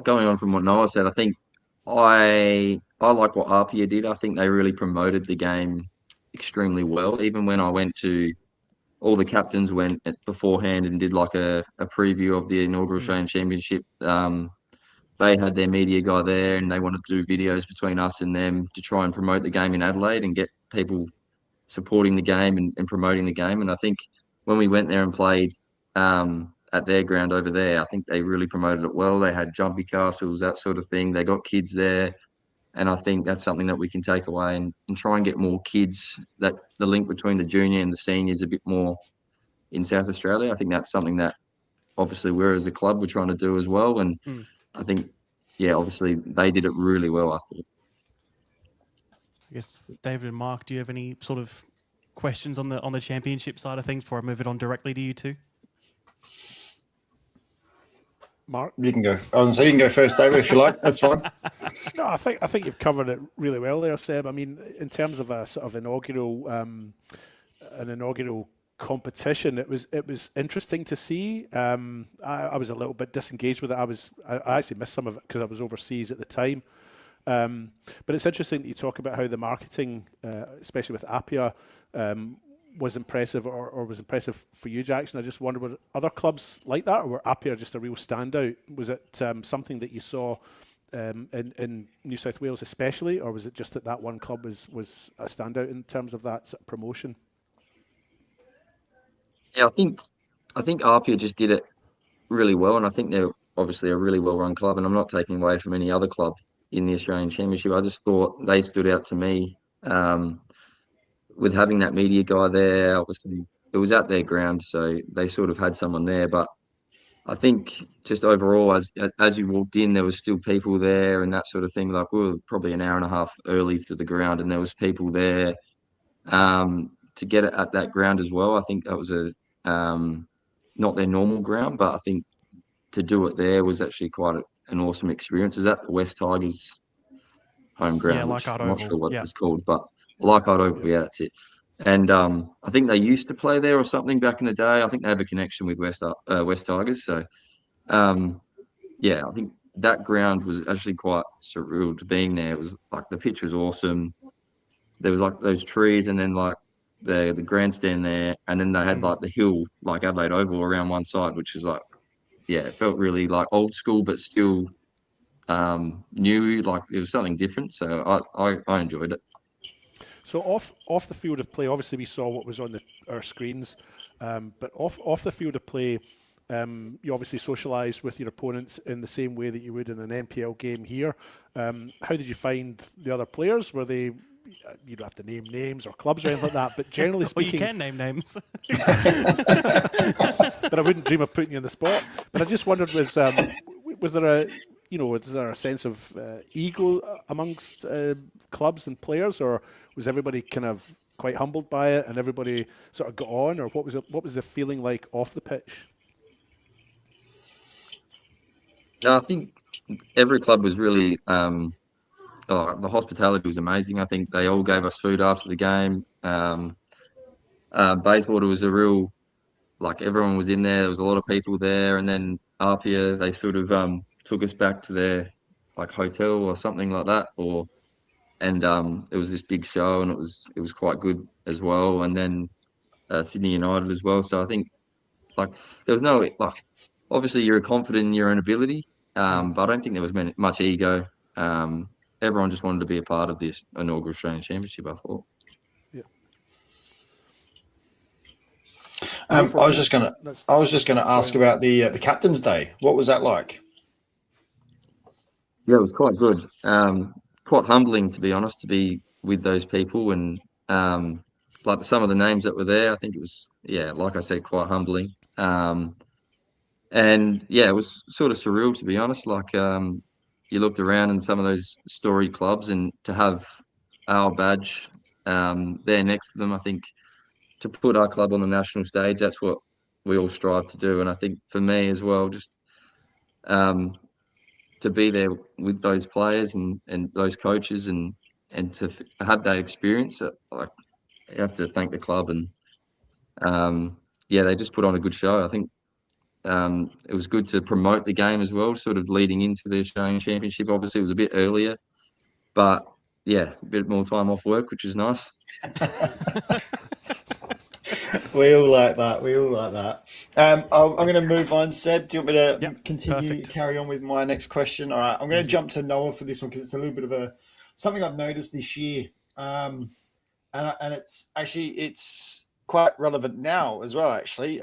going on from what Noah said, I think I like what Apia did. I think they really promoted the game extremely well. Even when I went to, all the captains went beforehand and did like a preview of the inaugural Australian Championship. They had their media guy there, and they wanted to do videos between us and them to try and promote the game in Adelaide and get people supporting the game and promoting the game. And I think when we went there and played at their ground over there, I think they really promoted it well. They had jumpy castles, that sort of thing. They got kids there. And I think that's something that we can take away and try and get more kids, that the link between the junior and the seniors a bit more in South Australia. I think that's something that obviously we're as a club, we're trying to do as well. And I think, yeah, obviously they did it really well, I thought. I guess, David and Mark, do you have any sort of questions on the championship side of things before I move it on directly to you two? Mark, you can go. I was saying you can go first, David, if you like. That's fine. No, I think you've covered it really well there, Seb. I mean, in terms of a sort of inaugural competition, it was interesting to see. I was a little bit disengaged with it. I actually missed some of it because I was overseas at the time. But it's interesting that you talk about how the marketing, especially with Apia, was impressive or was impressive for you, Jackson. I just wonder, were other clubs like that, or were Apia just a real standout? Was it something that you saw in New South Wales especially, or was it just that one club was a standout in terms of that sort of promotion? Yeah, I think Apia just did it really well, and I think they're obviously a really well-run club, and I'm not taking away from any other club in the Australian Championship. I just thought they stood out to me with having that media guy there. Obviously, it was at their ground, so they sort of had someone there. But I think just overall, as you walked in, there was still people there and that sort of thing. Like we were probably an hour and a half early to the ground, and there was people there to get it at that ground as well. I think that was not their normal ground, but I think to do it there was actually quite an awesome experience. It was at the West Tigers home ground, which Leichhardt I'm not Oval, sure what yeah. it's called, but Leichhardt Oval, yeah, that's it. And I think they used to play there or something back in the day. I think they have a connection with West Tigers. So, yeah, I think that ground was actually quite surreal to being there. It was like the pitch was awesome. There was like those trees and then like the grandstand there. And then they had like the hill, like Adelaide Oval around one side, which was like, yeah, it felt really like old school, but still new. Like it was something different. So I enjoyed it. So off the field of play, obviously we saw what was on our screens, but off the field of play, you obviously socialised with your opponents in the same way that you would in an NPL game here. How did you find the other players? Were they? You don't have to name names or clubs or anything like that, but generally Well, speaking, you can name names. but I wouldn't dream of putting you on the spot. But I just wondered, was there a sense of ego amongst clubs and players, or was everybody kind of quite humbled by it and everybody sort of got on, or what was the feeling like off the pitch? No, I think every club was really the hospitality was amazing. I think they all gave us food after the game. Bayswater was a real, like everyone was in there. There was a lot of people there, and then Apia they sort of took us back to their like hotel or something like that, and it was this big show, and it was quite good as well. And then Sydney United as well. So I think like there was no like obviously you're confident in your own ability, but I don't think there was much ego. Everyone just wanted to be a part of this inaugural Australian Championship, I thought. Yeah. I was just gonna ask about the Captain's Day. What was that like? Yeah, it was quite good. Quite humbling, to be honest, to be with those people and like some of the names that were there. I think it was, yeah, like I said, quite humbling. And yeah, it was sort of surreal, to be honest. Like you looked around in some of those storied clubs, and to have our badge there next to them, I think to put our club on the national stage, that's what we all strive to do. And I think for me as well, just to be there with those players and those coaches and to have that experience, like you have to thank the club. And yeah, they just put on a good show. I think it was good to promote the game as well, sort of leading into the Australian Championship. Obviously, it was a bit earlier, but yeah, a bit more time off work, which is nice. We all like that. We all like that. I'm going to move on. Seb, do you want me to continue to carry on with my next question? All right, I'm going to jump to Noah for this one because it's a little bit of something I've noticed this year, and it's quite relevant now as well. Actually,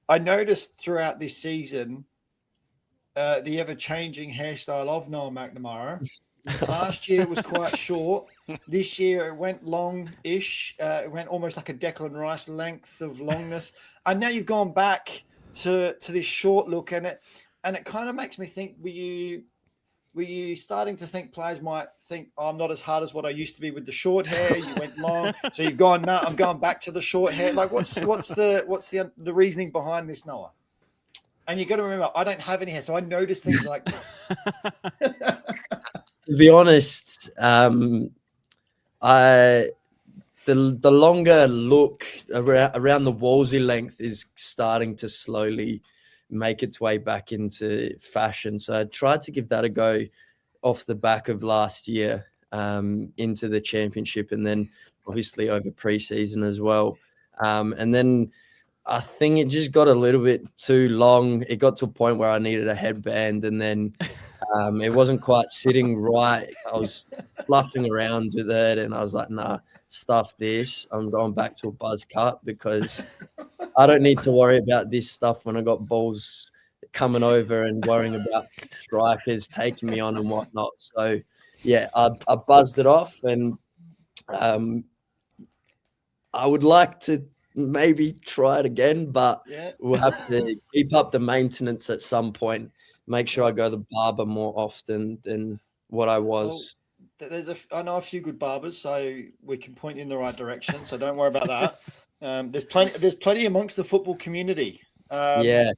I noticed throughout this season the ever-changing hairstyle of Noah McNamara. Last year it was quite short. This year it went long-ish. It went almost like a Declan Rice length of longness. And now you've gone back to this short look, and it kind of makes me think: were you starting to think players might think, oh, I'm not as hard as what I used to be with the short hair? You went long, so you've gone, no, I'm going back to the short hair. Like, what's the reasoning behind this, Noah? And you got to remember, I don't have any hair, so I notice things like this. To be honest, the longer look around the Wolsey length is starting to slowly make its way back into fashion. So I tried to give that a go off the back of last year into the championship, and then obviously over preseason as well. And then I think it just got a little bit too long. It got to a point where I needed a headband, and then it wasn't quite sitting right. I was fluffing around with it, and I was like, nah, stuff this. I'm going back to a buzz cut because I don't need to worry about this stuff when I got balls coming over and worrying about strikers taking me on and whatnot. So, yeah, I buzzed it off, and I would like to maybe try it again, but Yeah. we'll have to keep up the maintenance at some point. Make sure I go to the barber more often than what I was. I know a few good barbers, so we can point you in the right direction. So don't worry about that. There's plenty amongst the football community. Yeah.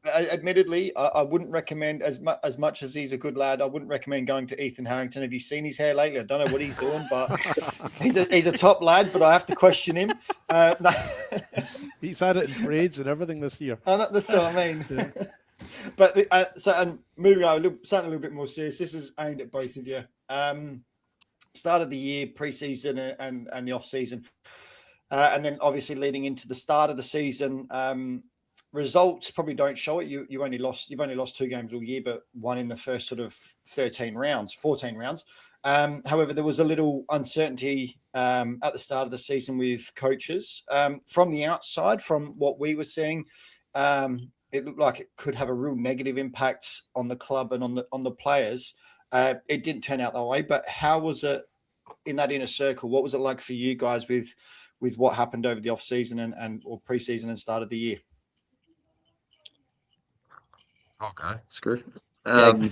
Admittedly, I wouldn't recommend as much as he's a good lad. I wouldn't recommend going to Ethan Harrington. Have you seen his hair lately? I don't know what he's doing, but he's a top lad. But I have to question him. He's had it in braids and everything this year. That's what I mean. Yeah. But and moving on, something a little bit more serious. This is aimed at both of you. Start of the year, pre-season and the off season, and then obviously leading into the start of the season. Results probably don't show it. You've only lost 2 games all year, but one in the first sort of 14 rounds. However, there was a little uncertainty at the start of the season with coaches. From the outside, from what we were seeing, it looked like it could have a real negative impact on the club and on the players. It didn't turn out that way, but how was it in that inner circle? What was it like for you guys with what happened over the off season or pre-season and start of the year? Okay, screw. On.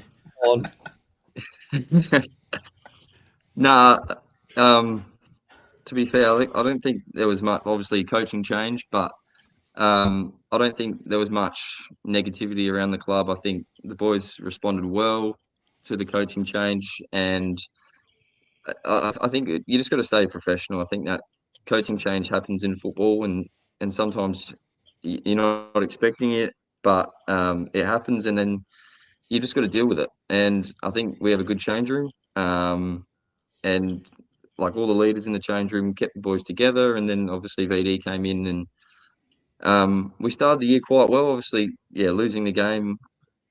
Nah. To be fair, I don't think there was much. Obviously, coaching change, but I don't think there was much negativity around the club. I think the boys responded well to the coaching change, and I think you just got to stay professional. I think that coaching change happens in football, and sometimes you're not expecting it, but it happens, and then you just got to deal with it. And I think we have a good change room, and like all the leaders in the change room kept the boys together, and then obviously VD came in, and we started the year quite well. Obviously, yeah, losing the game.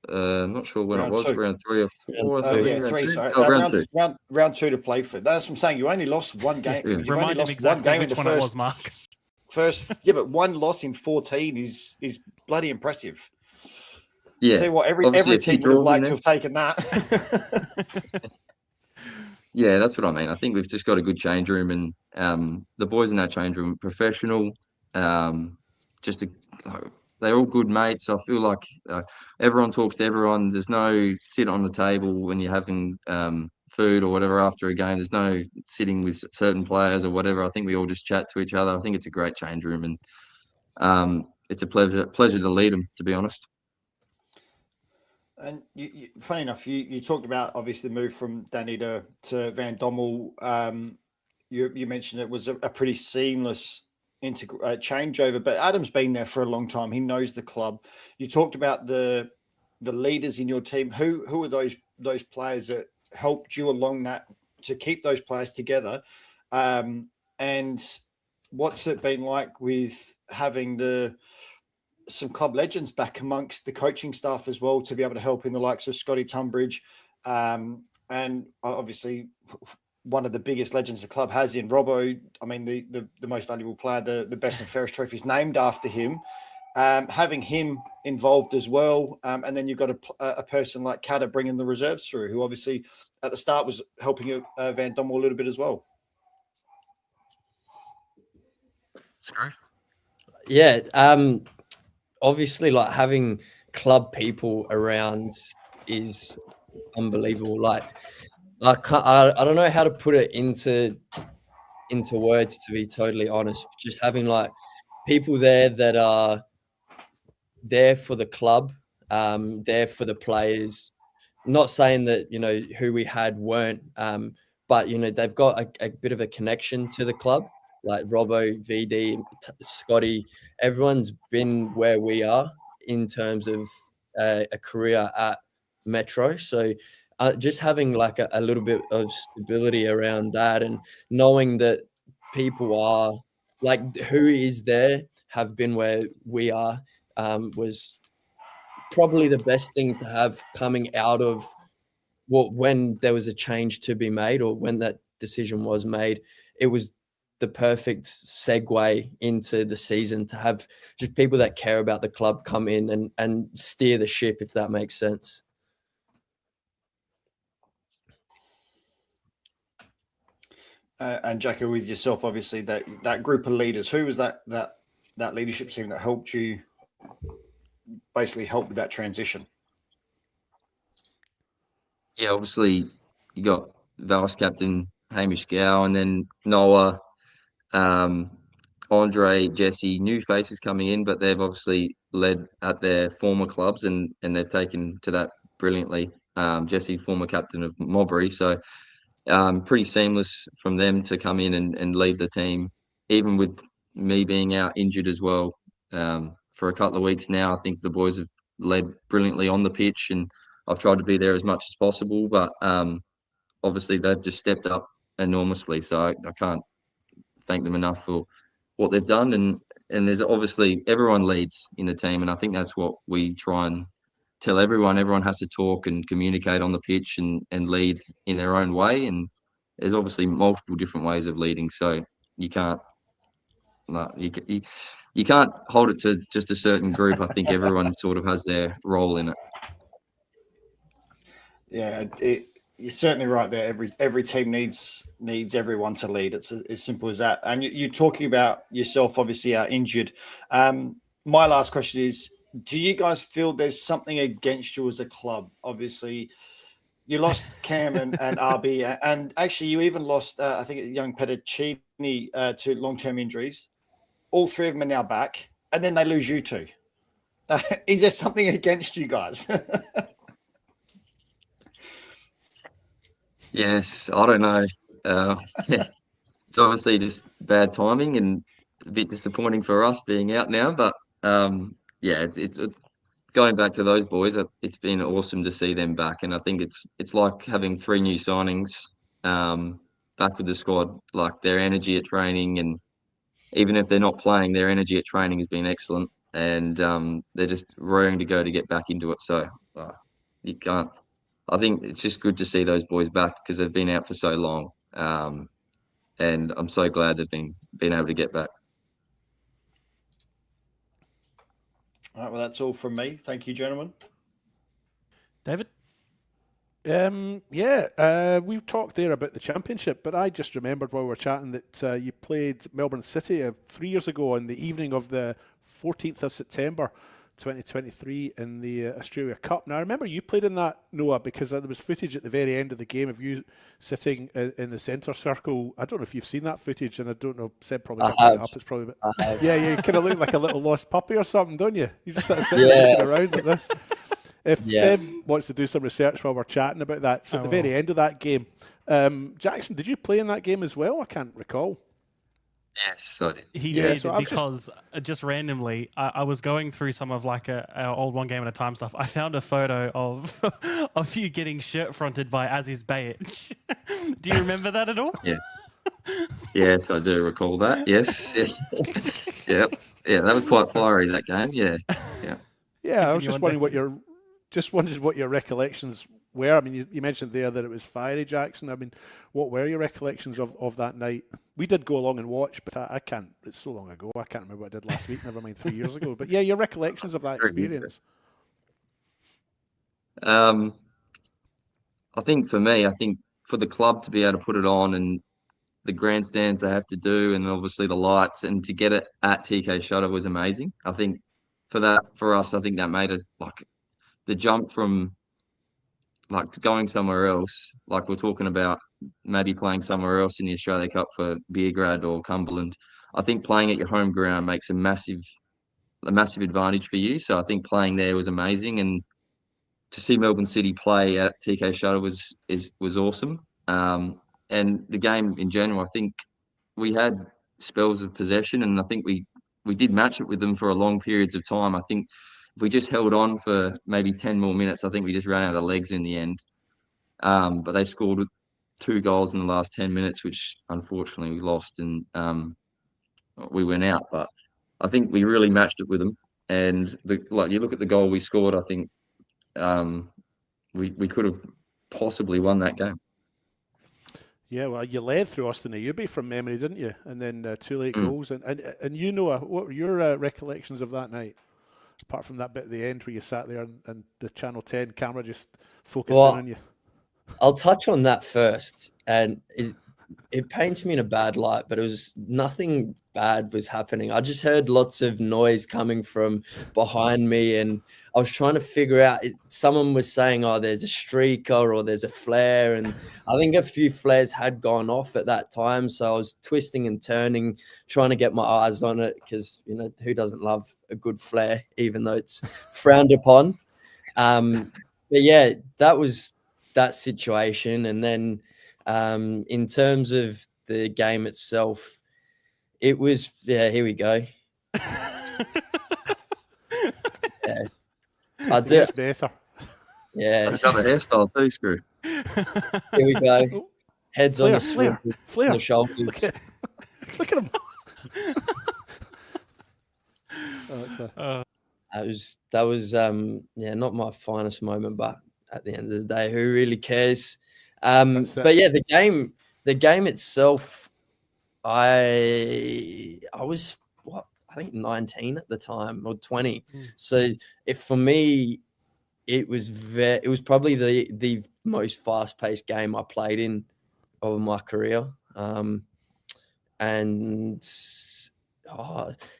I'm not sure when round it was, 2. Round 3 or 4. I think. Yeah, round 3. 2? Sorry, Oh, round 2. Round 2 to play for. That's what I'm saying. You only lost one game. Yeah. You've Remind only him lost exactly one game in which the one it was, Mark. Yeah, but one loss in 14 is bloody impressive. Yeah. Tell you what, every team would have liked to have taken that. Yeah, that's what I mean. I think we've just got a good change room, and the boys in that change room are professional. They're all good mates. I feel like everyone talks to everyone. There's no sit on the table when you're having food or whatever after a game. There's no sitting with certain players or whatever. I think we all just chat to each other. I think it's a great change room, and it's a pleasure to lead them, to be honest. And funny enough, you talked about obviously the move from Danny to Van Dommel. You mentioned it was a pretty seamless changeover, but Adam's been there for a long time. He knows the club. You talked about the leaders in your team. Who are those players that helped you along that to keep those players together? And what's it been like with having some club legends back amongst the coaching staff as well, to be able to help in the likes of Scotty Tunbridge, and obviously one of the biggest legends the club has in Robbo. I mean, the most valuable player, the best and fairest trophy is named after him. Having him involved as well, and then you've got a person like Kata bringing the reserves through, who obviously at the start was helping Van Dommel a little bit as well. Sorry. Yeah. Obviously, like, having club people around is unbelievable. Like, I don't know how to put it into words, to be totally honest. Just having like people there that are there for the club, there for the players. Not saying that, who we had weren't, but they've got a bit of a connection to the club. Like Robbo, VD, Scotty, everyone's been where we are in terms of a career at Metro. So just having like a little bit of stability around that, and knowing that people are like who is there have been where we are, was probably the best thing to have coming out of when there was a change to be made, or when that decision was made. It was the perfect segue into the season to have just people that care about the club come in and steer the ship, if that makes sense. And Jacko, with yourself, obviously that group of leaders, who was that that leadership team that helped you basically help with that transition? Yeah, obviously you got vice captain Hamish Gow, and then Noah, Andre, Jesse, new faces coming in, but they've obviously led at their former clubs and they've taken to that brilliantly. Jesse, former captain of Mobbery, so pretty seamless from them to come in and lead the team, even with me being out injured as well. For a couple of weeks now, I think the boys have led brilliantly on the pitch, and I've tried to be there as much as possible, but obviously they've just stepped up enormously. So I can't thank them enough for what they've done. And there's obviously everyone leads in the team, and I think that's what we try and tell everyone. Everyone has to talk and communicate on the pitch and lead in their own way. And there's obviously multiple different ways of leading, so you can't you can't hold it to just a certain group. I think everyone sort of has their role in it. Yeah, you're certainly right there. Every team needs everyone to lead. It's as simple as that. And you're talking about yourself, obviously, are injured. My last question is, do you guys feel there's something against you as a club? Obviously, you lost Cam and RB, and actually you even lost, I think, young Petticini to long-term injuries. All three of them are now back, and then they lose you two. Is there something against you guys? Yes, I don't know. It's obviously just bad timing and a bit disappointing for us being out now. But yeah, it's going back to those boys. It's been awesome to see them back, and I think it's like having three new signings back with the squad. Like their energy at training, and even if they're not playing, their energy at training has been excellent, and they're just raring to go to get back into it. So you can't. I think it's just good to see those boys back because they've been out for so long, and I'm so glad they've been able to get back. All right, well, that's all from me. Thank you, gentlemen. David? We talked there about the championship, but I just remembered while we were chatting that you played Melbourne City 3 years ago on the evening of the 14th of September 2023 in the Australia Cup. Now, I remember you played in that, Noah, because there was footage at the very end of the game of you sitting in the centre circle. I don't know if you've seen that footage, and I don't know, Seb probably can't bring it up. It's probably yeah, you kind of look like a little lost puppy or something, don't you? You just sort of sitting looking around like this. If Seb wants to do some research while we're chatting about that, it's at the very end of that game. Jackson, did you play in that game as well? I can't recall. Yes, I did. He did, because just randomly, I was going through some of like our old one game at a time stuff. I found a photo of of you getting shirt fronted by Aziz Bayich. Do you remember that at all? Yeah. Yes, I do recall that. Yes. Yeah. Yeah, that was quite fiery, that game. Yeah. Yeah. Yeah, I was just wondering what your recollections were. I mean, you mentioned there that it was fiery, Jackson. I mean, what were your recollections of that night? We did go along and watch, but I can't. It's so long ago. I can't remember what I did last week. Never mind 3 years ago. But yeah, your recollections of that experience. I think for me, for the club to be able to put it on and the grandstands they have to do, and obviously the lights, and to get it at TK Shutter was amazing. I think for us, I think that made us like the jump from like to going somewhere else. Like we're talking about maybe playing somewhere else in the Australia Cup for Beergrad or Cumberland. I think playing at your home ground makes a massive advantage for you. So I think playing there was amazing, and to see Melbourne City play at TK Shutter was awesome. And the game in general, I think we had spells of possession, and I think we did match it with them for a long periods of time. I think if we just held on for maybe 10 more minutes, I think we just ran out of legs in the end. But they scored 2 goals in the last 10 minutes, which unfortunately we lost, and we went out. But I think we really matched it with them. And you look at the goal we scored, I think we could have possibly won that game. Yeah, well, you led through Austin Ayubi from memory, didn't you? And then 2 late goals. And you know, what were your recollections of that night? Apart from that bit at the end where you sat there and the Channel 10 camera just focused in on you. I'll touch on that first. And it paints me in a bad light, but it was nothing bad was happening. I just heard lots of noise coming from behind me, and I was trying to figure out. Someone was saying, "Oh, there's a streaker or there's a flare," and I think a few flares had gone off at that time. So I was twisting and turning, trying to get my eyes on it because who doesn't love a good flare, even though it's frowned upon. But yeah, that was that situation, and then in terms of the game itself. It was, here we go. Yeah. I do. It's better. Yeah. That's got the hairstyle too, Screw. Here we go. Heads on the Flare. the shoulders. Look at him. That was not my finest moment, but at the end of the day, who really cares? But yeah, the game itself. I was I think 19 at the time or 20. So for me, it was probably the most fast-paced game I played in over my career. And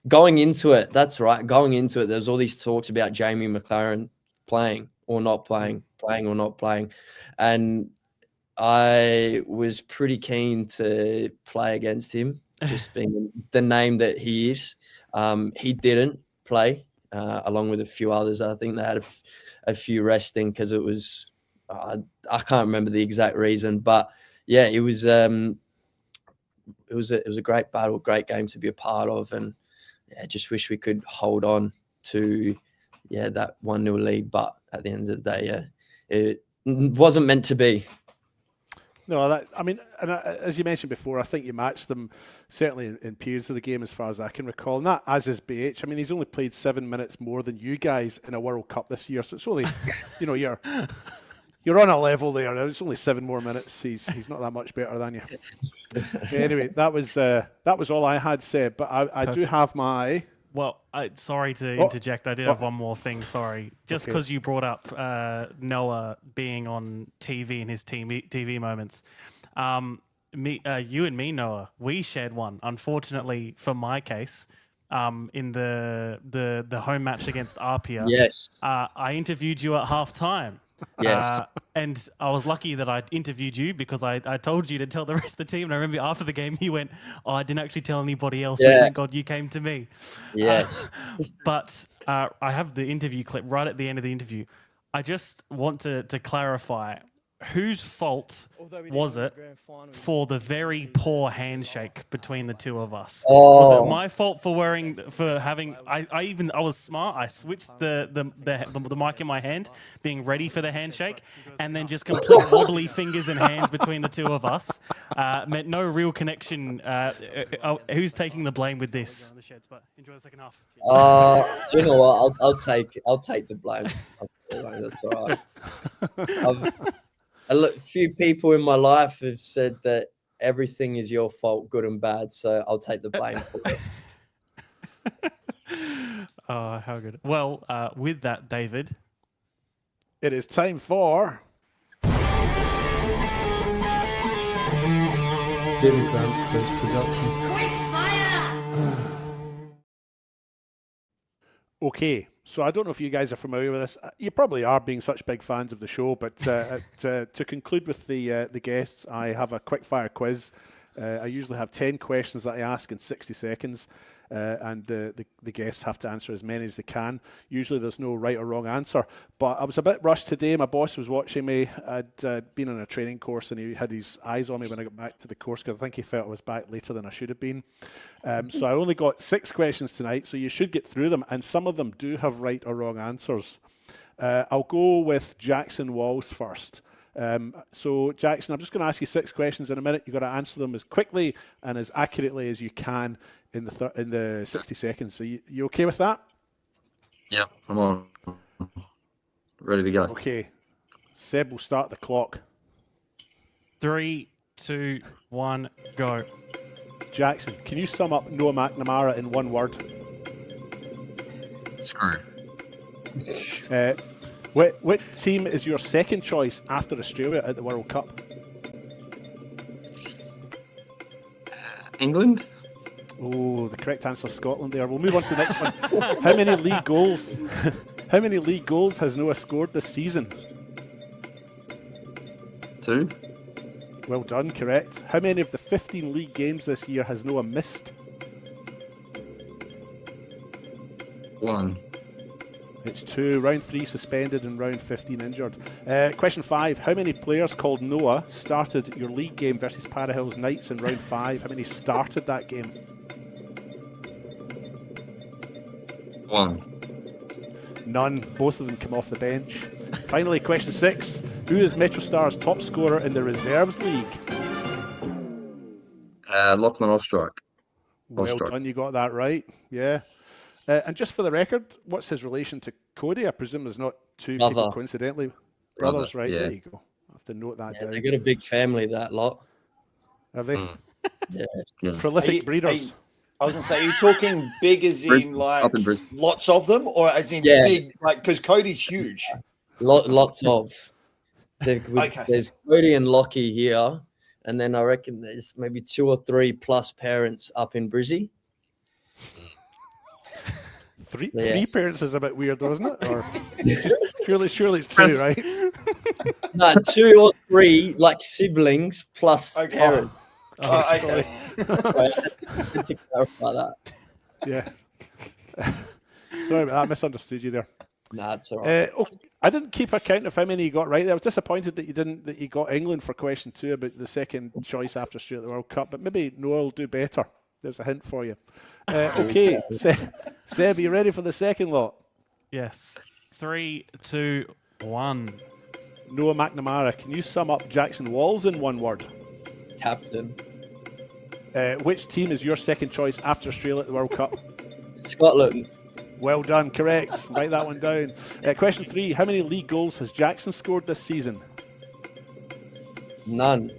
going into it, that's right. Going into it, there's all these talks about Jamie McLaren playing or not playing, playing or not playing, and I was pretty keen to play against him, just being the name that he is. He didn't play, along with a few others. I think they had a few resting because it was I can't remember the exact reason, but yeah, it was a great battle, great game to be a part of, and yeah, just wish we could hold on to that 1-0 lead. But at the end of the day, it wasn't meant to be. No, as you mentioned before, I think you matched them certainly in periods of the game as far as I can recall. And that, as is BH, I mean, he's only played 7 minutes more than you guys in a World Cup this year. So it's only, you're on a level there. It's only 7 more minutes. He's not that much better than you. Anyway, that was all I had said. But I do have my. Well, sorry to interject. I did have one more thing. Sorry, just because you brought up Noah being on TV in his TV moments. You and me, Noah, we shared one. Unfortunately, for my case, in the home match against Apia. Yes. I interviewed you at halftime. Yes. And I was lucky that I interviewed you because I told you to tell the rest of the team. And I remember after the game, he went, "Oh, I didn't actually tell anybody else. Yeah. So thank God you came to me." Yes. But I have the interview clip right at the end of the interview. I just want to clarify, whose fault was it for the very poor handshake between the two of us? Was it my fault for having? I was smart. I switched the mic in my hand, being ready for the handshake, and then just complete wobbly fingers and hands between the two of us meant no real connection. Who's taking the blame with this? Enjoy the second half. You know what? I'll take the blame. That's all right. A few people in my life have said that everything is your fault, good and bad, so I'll take the blame for it. Oh, how good. Well, with that, David. It is time for... David Grant production. Okay, so I don't know if you guys are familiar with this. You probably are, being such big fans of the show. But to conclude with the guests, I have a quick fire quiz. I usually have 10 questions that I ask in 60 seconds, and the guests have to answer as many as they can. Usually there's no right or wrong answer. But I was a bit rushed today. My boss was watching me. I'd been on a training course, and he had his eyes on me when I got back to the course, because I think he felt I was back later than I should have been. So I only got 6 questions tonight, so you should get through them, and some of them do have right or wrong answers. I'll go with Jackson Walls first. So Jackson, I'm just going to ask you 6 questions in a minute. You've got to answer them as quickly and as accurately as you can in the 60 seconds. So you okay with that? Yeah, I'm on. Ready to go. Okay. Seb will start the clock. 3, 2, 1, go. Jackson, can you sum up Noah McNamara in one word? Screw. What team is your second choice after Australia at the World Cup? England. Oh, the correct answer is Scotland there. We'll move on to the next one. How many league goals? How many league goals has Noah scored this season? 2. Well done, correct. How many of the 15 league games this year has Noah missed? 1. It's 2. Round 3 suspended and round 15 injured. Question 5. How many players called Noah started your league game versus Para Hills Knights in round 5? How many started that game? 1. None. Both of them come off the bench. Finally, question 6. Who is MetroStars' top scorer in the Reserves League? Lachlan Ostrike. Well done, you got that right. Yeah. And just for the record, what's his relation to Cody? I presume there's not two people coincidentally. Brothers, right? Yeah. There you go. I have to note that down. They got a big family, that lot. Have they? Yeah. Prolific breeders. I was going to say, are you talking big as in like up in Brisbane. lots of them, or as in big, like, because Cody's huge? Lots of. There's Cody and Lockie here, and then I reckon there's maybe 2 or 3 plus parents up in Brizzy. Three parents is a bit weird, though, isn't it? Or surely it's 2, right? No, 2 or 3 like siblings plus parents. Okay. Right, to clarify that. Yeah. Sorry about that. I misunderstood you there. Nah, it's all right. I didn't keep account of how many you got right. I was disappointed that you got England for question 2 about the second choice after Australia at the World Cup, but maybe Noel will do better. There's a hint for you. Okay, Seb, are you ready for the second lot? Yes. 3, 2, 1. Noah McNamara, can you sum up Jackson Walls in one word? Captain. Which team is your second choice after Australia at the World Cup? Scotland. Well done, correct. Write that one down. Question 3, how many league goals has Jackson scored this season? None.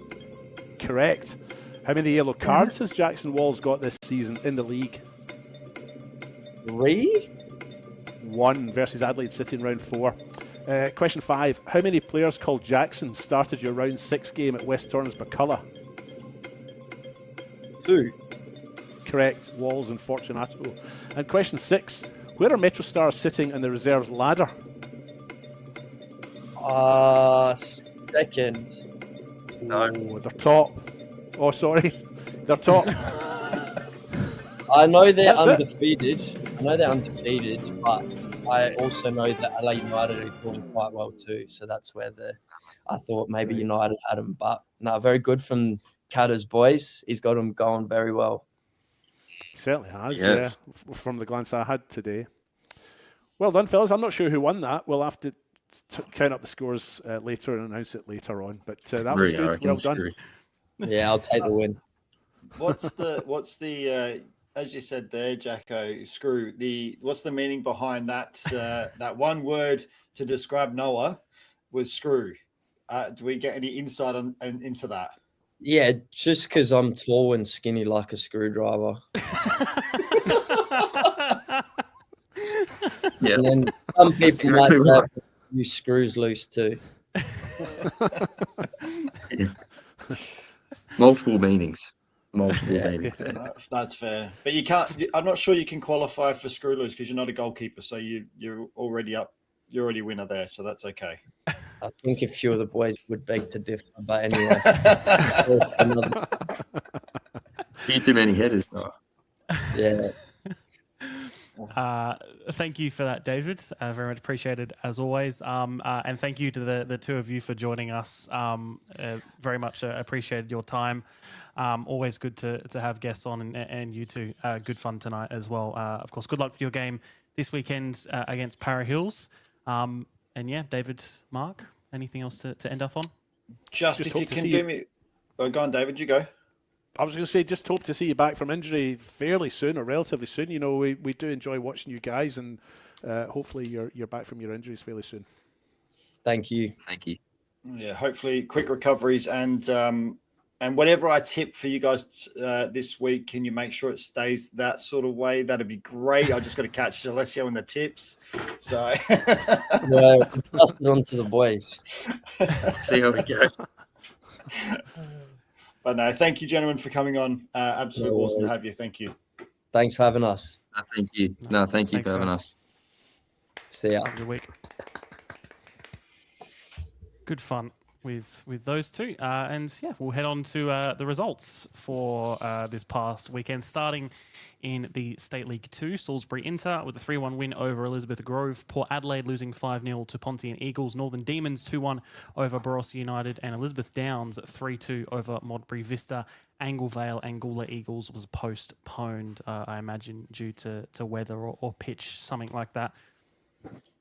Correct. How many yellow cards has Jackson Walls got this season in the league? 3? 1 versus Adelaide City in round 4. Question 5, how many players called Jackson started your round 6 game at West Torrens McCullough? 2. Correct, Walls and Fortunato. And question 6, where are MetroStars sitting in the reserves ladder? Second. No. Oh, they're top. Oh, sorry. They're top. I know they're That's undefeated. But I also know that LA United are doing quite well too. So that's where I thought maybe United had them. But no, very good from Catter's boys. He's got them going very well. Certainly has, yes. Yeah, from the glance I had today. Well done, fellas. I'm not sure who won that. We'll have to count up the scores later and announce it later on. But that was good. Well done. Yeah, I'll take the win. What's the as you said there, Jacko, screw what's the meaning behind that that one word to describe Noah was screw? Do we get any insight into that? Yeah, just because I'm tall and skinny like a screwdriver. Yeah. And then some people might say you screws loose too. Multiple meanings. Meanings. That's fair. But you can't. I'm not sure you can qualify for screw loose because you're not a goalkeeper. So you're already up. You're already winner there. So that's okay. I think a few of the boys would beg to differ, but anyway. Too many headers, though. Yeah. Thank you for that, David. Very much appreciated as always. And thank you to the two of you for joining us. Very much appreciated your time. Always good to have guests on and you two. Good fun tonight as well. Of course, good luck for your game this weekend against Para Hills. And yeah, David, Mark, anything else to end up on? Just if you can do me. Oh, go on, David, you go. I was going to say, just hope to see you back from injury fairly soon or relatively soon. You know, we do enjoy watching you guys, and hopefully you're back from your injuries fairly soon. Thank you. Thank you. Yeah, hopefully quick recoveries and whatever I tip for you guys this week, can you make sure it stays that sort of way? That'd be great. I just got to catch Alessio in the tips. So yeah, pass it on to the boys. See how it goes. But no, thank you, gentlemen, for coming on. Absolutely awesome to have you. Thank you. Thanks for having us. Thank you. No, thank you Thanks, for having guys. us. See ya. Have a good week. Good fun with those two. And yeah, we'll head on to the results for this past weekend, starting in the State League 2. Salisbury Inter with a 3-1 win over Elizabeth Grove. Port Adelaide losing 5-0 to Pontian Eagles. Northern Demons 2-1 over Barossa United. And Elizabeth Downs 3-2 over Modbury Vista. Anglevale and Gula Eagles was postponed, I imagine, due to weather or pitch, something like that.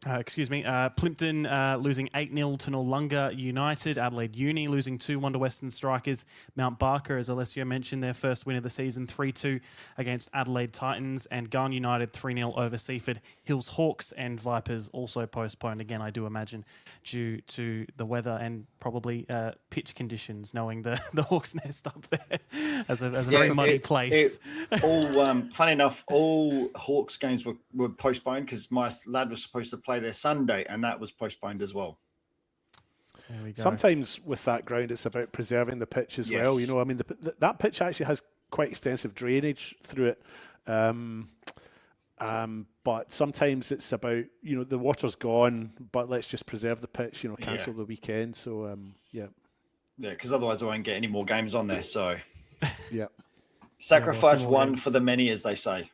Plimpton losing 8-0 to Noarlunga United. Adelaide Uni losing 2-1 to Western Strikers. Mount Barker, as Alessio mentioned, their first win of the season, 3-2 against Adelaide Titans. And Garn United 3-0 over Seaford. Hills Hawks and Vipers also postponed. Again, I do imagine due to the weather and probably pitch conditions, knowing the Hawks Nest up there as a very muddy place. Funny enough, all Hawks games were postponed because my lad was supposed to play there Sunday, and that was postponed as well. There we go. Sometimes with that ground, it's about preserving the pitch as well. You know, I mean, that pitch actually has quite extensive drainage through it. But sometimes it's about, you know, the water's gone, but let's just preserve the pitch, you know, cancel the weekend. So, yeah, because otherwise I won't get any more games on there. So, yeah, sacrifice one for the many, as they say.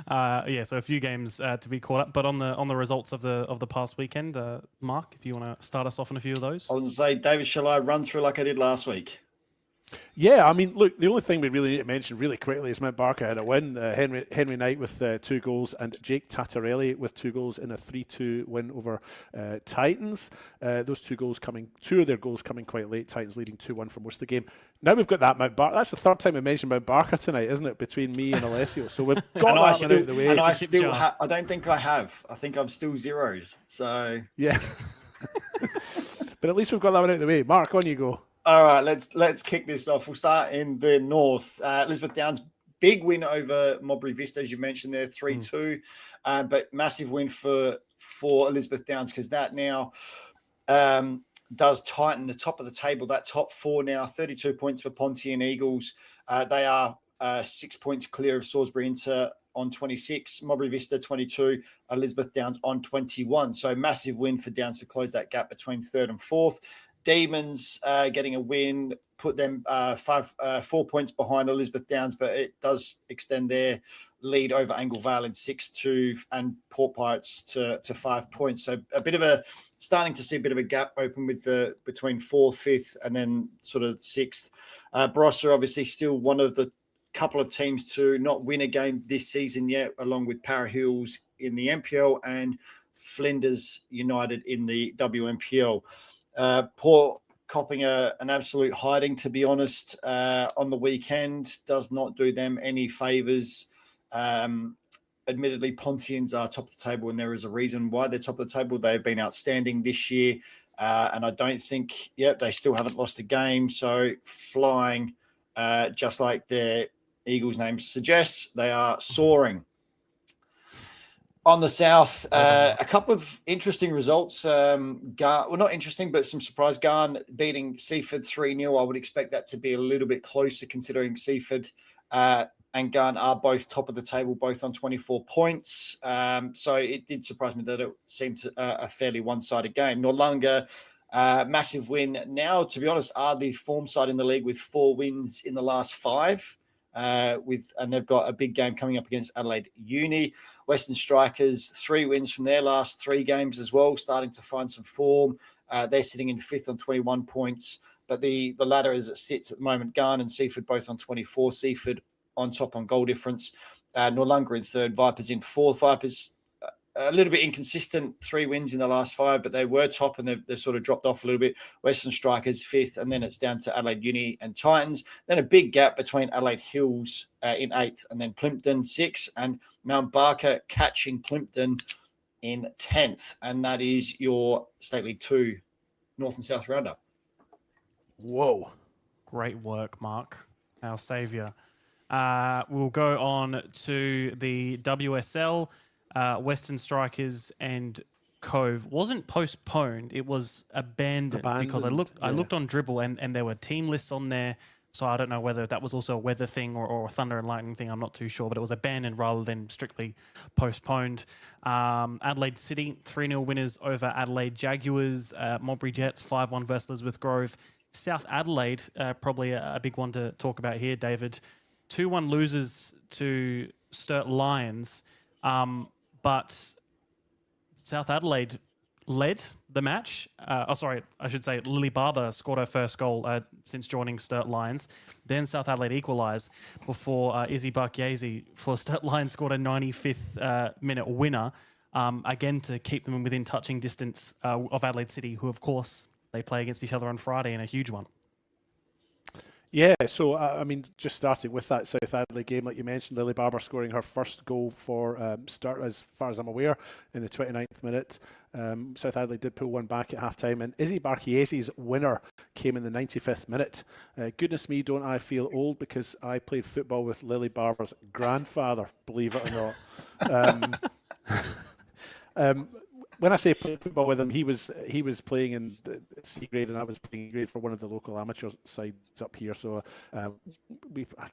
So a few games to be caught up, but on the results of the past weekend, Mark, if you want to start us off on a few of those. I was going to say, David, shall I run through like I did last week? Yeah, I mean, look, the only thing we really need to mention really quickly is Mount Barker had a win. Henry Knight with 2 goals and Jake Tattarelli with 2 goals in a 3-2 win over Titans. Those 2 of their goals coming quite late. Titans leading 2-1 for most of the game. Now we've got that Mount Barker. That's the third time we mentioned Mount Barker tonight, isn't it? Between me and Alessio. So we've got that one out of the way. And I still I don't think I have. I think I'm still zeroed. So yeah. But at least we've got that one out of the way. Mark, on you go. All right, let's kick this off. We'll start in the north. Elizabeth Downs, big win over Modbury Vista, as you mentioned there, 3-2. But massive win for Elizabeth Downs, because that now does tighten the top of the table. That top 4 now, 32 points for Pontian Eagles. They are 6 points clear of Salisbury Inter on 26, Modbury Vista 22, Elizabeth Downs on 21. So massive win for Downs to close that gap between 3rd and 4th. Demons getting a win, put them 4 points behind Elizabeth Downs, but it does extend their lead over Anglevale in 6-2 and Port Pirates to 5 points. So starting to see a bit of a gap open with between 4th, 5th, and then sort of 6th. Barossa obviously still one of the couple of teams to not win a game this season yet, along with Para Hills in the NPL and Flinders United in the WNPL. Port copping an absolute hiding, to be honest, on the weekend. Does not do them any favours. Admittedly, Pontians are top of the table, and there is a reason why they're top of the table. They've been outstanding this year, and I don't think, they still haven't lost a game. So flying, just like their Eagles name suggests, they are soaring. On the south, a couple of interesting results. Not interesting, but some surprise. Garn beating Seaford 3-0. I would expect that to be a little bit closer, considering Seaford and Garn are both top of the table, both on 24 points. So it did surprise me that it seemed a fairly one-sided game. Noarlunga, massive win. Now, to be honest, are the form side in the league with 4 wins in the last 5. And they've got a big game coming up against Adelaide Uni. Western Strikers, 3 wins from their last 3 games as well, starting to find some form. They're sitting in 5th on 21 points, but the ladder as it sits at the moment, Garn and Seaford both on 24. Seaford on top on goal difference. Noarlunga in 3rd, Vipers in 4th. Vipers a little bit inconsistent, 3 wins in the last 5, but they were top and they've sort of dropped off a little bit. Western Strikers 5th, and then it's down to Adelaide Uni and Titans. Then a big gap between Adelaide Hills in 8th, and then Plimpton 6th, and Mount Barker catching Plimpton in 10th. And that is your State League 2 North and South Roundup. Whoa. Great work, Mark, our saviour. We'll go on to the WSL. Western Strikers and Cove wasn't postponed; it was abandoned. Because I looked on Dribble and there were team lists on there So I don't know whether that was also a weather thing or a thunder and lightning thing. I'm not too sure, but it was abandoned rather than strictly postponed. Adelaide City, 3-0 winners over Adelaide Jaguars. Modbury Jets, 5-1 versus Elizabeth Grove. South Adelaide, probably a big one to talk about here, David. 2-1 losers to Sturt Lions, but South Adelaide led the match. I should say Lily Barber scored her first goal since joining Sturt Lions. Then South Adelaide equalised before Izzy Barchiesi for Sturt Lions scored a 95th minute winner, again to keep them within touching distance of Adelaide City, who of course they play against each other on Friday in a huge one. Yeah, so I mean, just starting with that South Adelaide game, like you mentioned, Lily Barber scoring her first goal for Sturt, as far as I'm aware, in the 29th minute. South Adelaide did pull one back at half-time, and Izzy Barchiesi's winner came in the 95th minute. Goodness me, don't I feel old, because I played football with Lily Barber's grandfather, believe it or not. When I say play football with him, he was playing in C grade and I was playing E grade for one of the local amateur sides up here. So I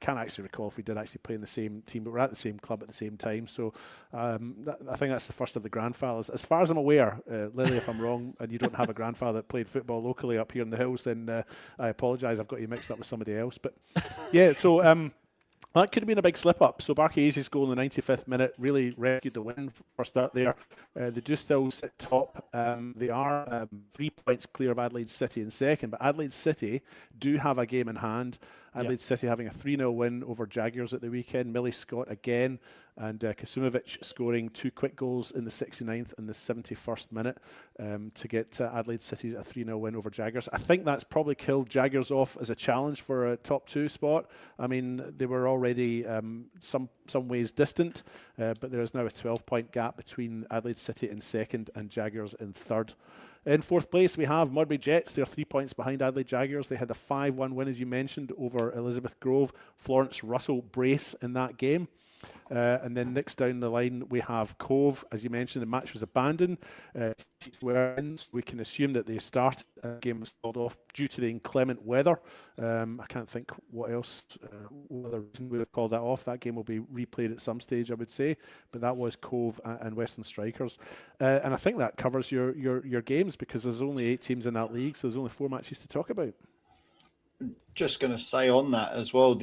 can't actually recall if we did actually play in the same team, but we're at the same club at the same time. So I think that's the first of the grandfathers. As far as I'm aware, Lily, if I'm wrong and you don't have a grandfather that played football locally up here in the hills, then I apologise. I've got you mixed up with somebody else. But yeah, so that could have been a big slip-up. So Barchiesi's goal in the 95th minute really rescued the win for Sturt there. They do still sit top. They are 3 points clear of Adelaide City in second, but Adelaide City do have a game in hand. Adelaide City having a 3-0 win over Jaguars at the weekend. Millie Scott again, and Kasumovic scoring 2 quick goals in the 69th and the 71st minute to get Adelaide City a 3-0 win over Jaguars. I think that's probably killed Jaguars off as a challenge for a top 2 spot. I mean, they were already some ways distant, but there is now a 12-point gap between Adelaide City in second and Jaguars in third. In fourth place, we have Modbury Jets. They're 3 points behind Adelaide Jaguars. They had a 5-1 win, as you mentioned, over Elizabeth Grove. Florence Russell brace in that game. And then next down the line, we have Cove. As you mentioned, the match was abandoned. We can assume that the start game was called off due to the inclement weather. I can't think what else, what other reason we would call that off. That game will be replayed at some stage, I would say. But that was Cove and Western Strikers. And I think that covers your games, because there's only 8 teams in that league, so there's only 4 matches to talk about. Just going to say on that as well,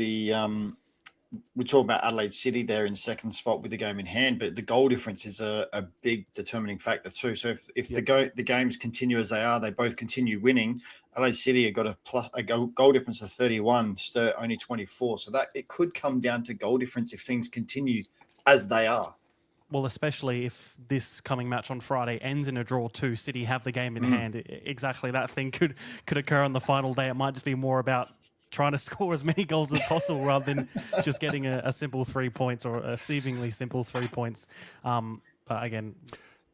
we talk about Adelaide City there in second spot with the game in hand, but the goal difference is a big determining factor too. So if the games continue as they are, they both continue winning. Adelaide City have got a goal difference of 31, Sturt only 24. So that it could come down to goal difference if things continue as they are. Well, especially if this coming match on Friday ends in a draw too, City have the game in hand. Exactly that thing could occur on the final day. It might just be more about trying to score as many goals as possible rather than just getting a simple 3 points, or a seemingly simple 3 points. But again,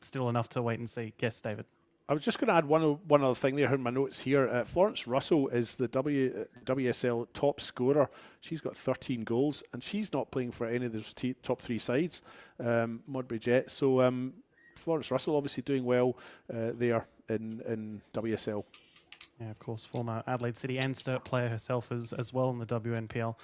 still enough to wait and see. Yes, David. I was just going to add one other thing there in my notes here. Florence Russell is the WSL top scorer. She's got 13 goals, and she's not playing for any of those top 3 sides, Modbury Jets. So Florence Russell obviously doing well there in WSL. Yeah, of course, former Adelaide City and Sturt player herself as well in the WNPL.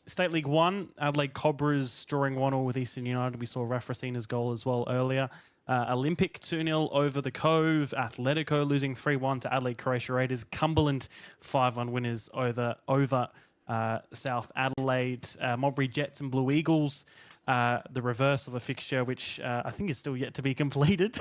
State League 1, Adelaide Cobras drawing 1-1 with Eastern United. We saw Rafracina's goal as well earlier. Olympic 2-0 over the Cove. Atletico losing 3-1 to Adelaide Croatia Raiders. Cumberland 5-1 winners over South Adelaide. Modbury Jets and Blue Eagles. The reverse of a fixture which I think is still yet to be completed.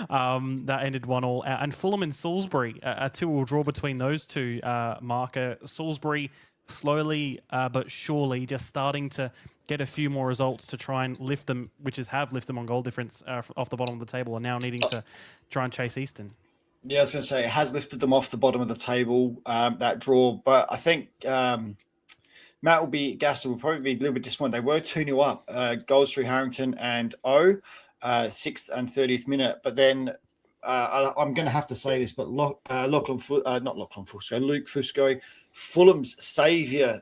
That ended 1-1. And Fulham and Salisbury, a 2-2 draw between those two, marker. Salisbury slowly but surely just starting to get a few more results to try and lift them, which have lifted them on goal difference off the bottom of the table, and now needing to try and chase Eastern. Yeah, I was going to say, it has lifted them off the bottom of the table, that draw. But I think Matt will be gassed. Will probably be a little bit disappointed. They were 2-0 up. Goals through Harrington and 6th and 30th minute. But then I'm going to have to say this, but Luke Fusco, Fulham's saviour,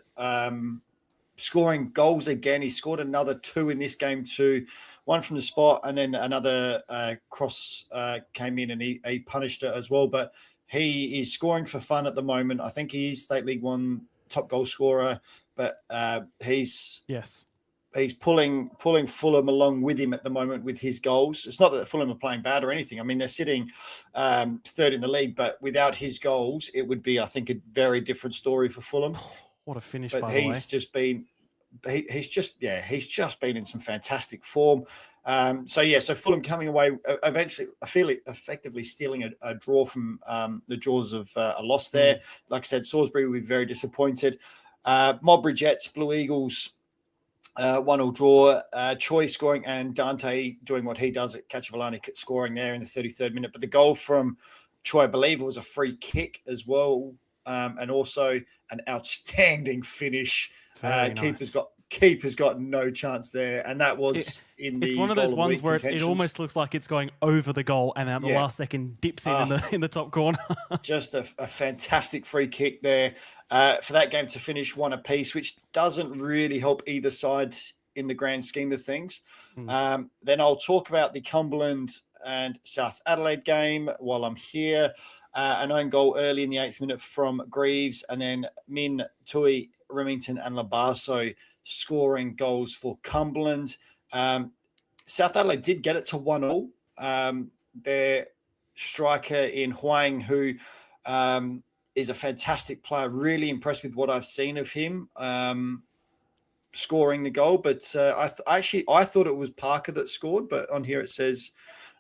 scoring goals again. He scored another 2 in this game too. One from the spot, and then another cross came in and he punished it as well. But he is scoring for fun at the moment. I think he is State League 1 top goal scorer, but he's Yes. pulling Fulham along with him at the moment with his goals. It's not that Fulham are playing bad or anything. I mean, they're sitting third in the league, but without his goals, it would be, I think, a very different story for Fulham. What a finish, But by the way. he's just been in some fantastic form. So Fulham coming away eventually, I feel it effectively stealing a draw from the jaws of a loss there. Like I said, Salisbury will be very disappointed. Modbury Jets, Blue Eagles, 1-1 draw. Choi scoring and Dante doing what he does at Cacciavolani scoring there in the 33rd minute. But the goal from Choi, I believe it was a free kick as well, and also an outstanding finish. Keeper's got no chance there, and that was It's one of those ones where it almost looks like it's going over the goal, and at the last second dips in the top corner. Just a fantastic free kick there for that game to finish 1 apiece, which doesn't really help either side in the grand scheme of things. Then I'll talk about the Cumberland and South Adelaide game while I'm here. An own goal early in the 8th minute from Greaves, and then Min, Tui, Remington, and Labasso scoring goals for Cumberland. South Adelaide did get it to 1-1. Their striker in Huang, who is a fantastic player, really impressed with what I've seen of him scoring the goal. But I thought it was Parker that scored, but on here it says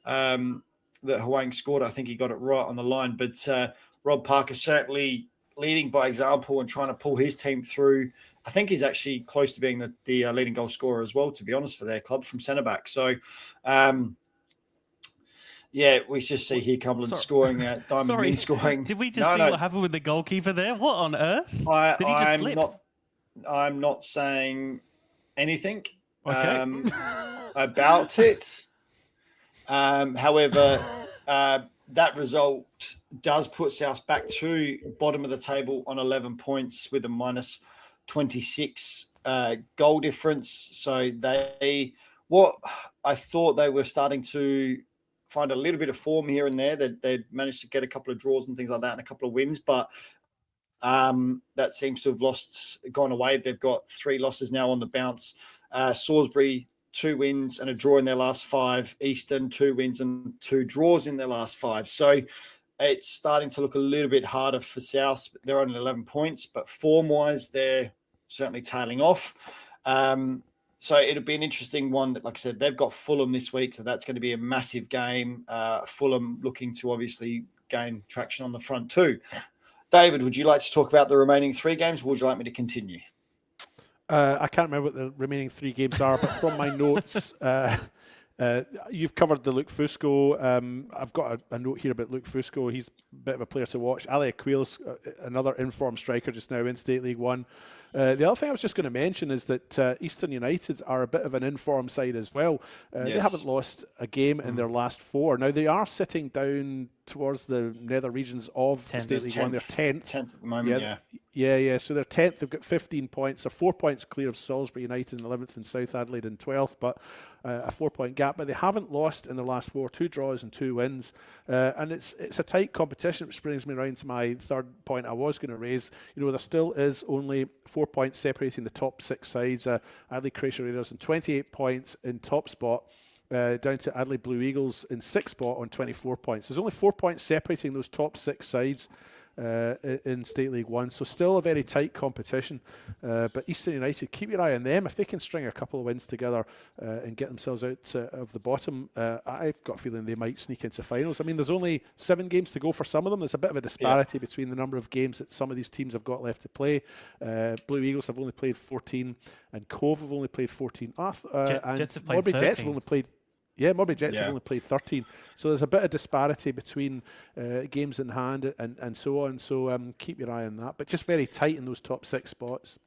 that Huang scored. I think he got it right on the line. But Rob Parker certainly leading by example and trying to pull his team through. I think he's actually close to being the leading goal scorer as well, to be honest, for their club from centre back. So, we just see here Cumberland scoring, Diamond Min scoring. Did we just see what happened with the goalkeeper there? What on earth? Did he just slip? I'm not saying anything about it. However, that result does put South back to bottom of the table on 11 points with a minus 26 goal difference. So what I thought they were starting to find a little bit of form here and there. They'd managed to get a couple of draws and things like that and a couple of wins, but that seems to have gone away. They've got 3 losses now on the bounce. Salisbury, 2 wins and a draw in their last 5. Eastern, 2 wins and 2 draws in their last 5. So it's starting to look a little bit harder for South. They're on 11 points, but form-wise, they're certainly tailing off. So it'll be an interesting one. Like I said, they've got Fulham this week, so that's going to be a massive game. Fulham looking to obviously gain traction on the front too. David, would you like to talk about the remaining 3 games, or would you like me to continue? I can't remember what the remaining 3 games are, but from my notes, you've covered the Luke Fusco. I've got a note here about Luke Fusco. He's a bit of a player to watch. Ali Aquil's another informed striker just now in State League 1. The other thing I was just going to mention is that Eastern United are a bit of an informed side as well. They haven't lost a game in their last 4. Now, they are sitting down towards the nether regions of State League 1. They're 10th. 10th at the moment, Yeah. So they're 10th. They've got 15 points. They're 4 points clear of Salisbury United in 11th and South Adelaide in 12th, but a 4-point gap. But they haven't lost in the last 4, 2 draws and 2 wins. And it's a tight competition, which brings me around to my third point I was going to raise. There still is only 4 points separating the top 6 sides. Adelaide Croatia Raiders in 28 points in top spot. Down to Adelaide Blue Eagles in 6th spot on 24 points. There's only 4 points separating those top 6 sides in State League 1, so still a very tight competition. But Eastern United, keep your eye on them. If they can string a couple of wins together and get themselves out of the bottom, I've got a feeling they might sneak into finals. I mean, there's only 7 games to go for some of them. There's a bit of a disparity between the number of games that some of these teams have got left to play. Blue Eagles have only played 14, and Cove have only played 14. And Jets have played Modbury 13. Jets have only played. Yeah, Modbury Jets have only played 13. So there's a bit of disparity between games in hand and so on. So keep your eye on that. But just very tight in those top 6 spots.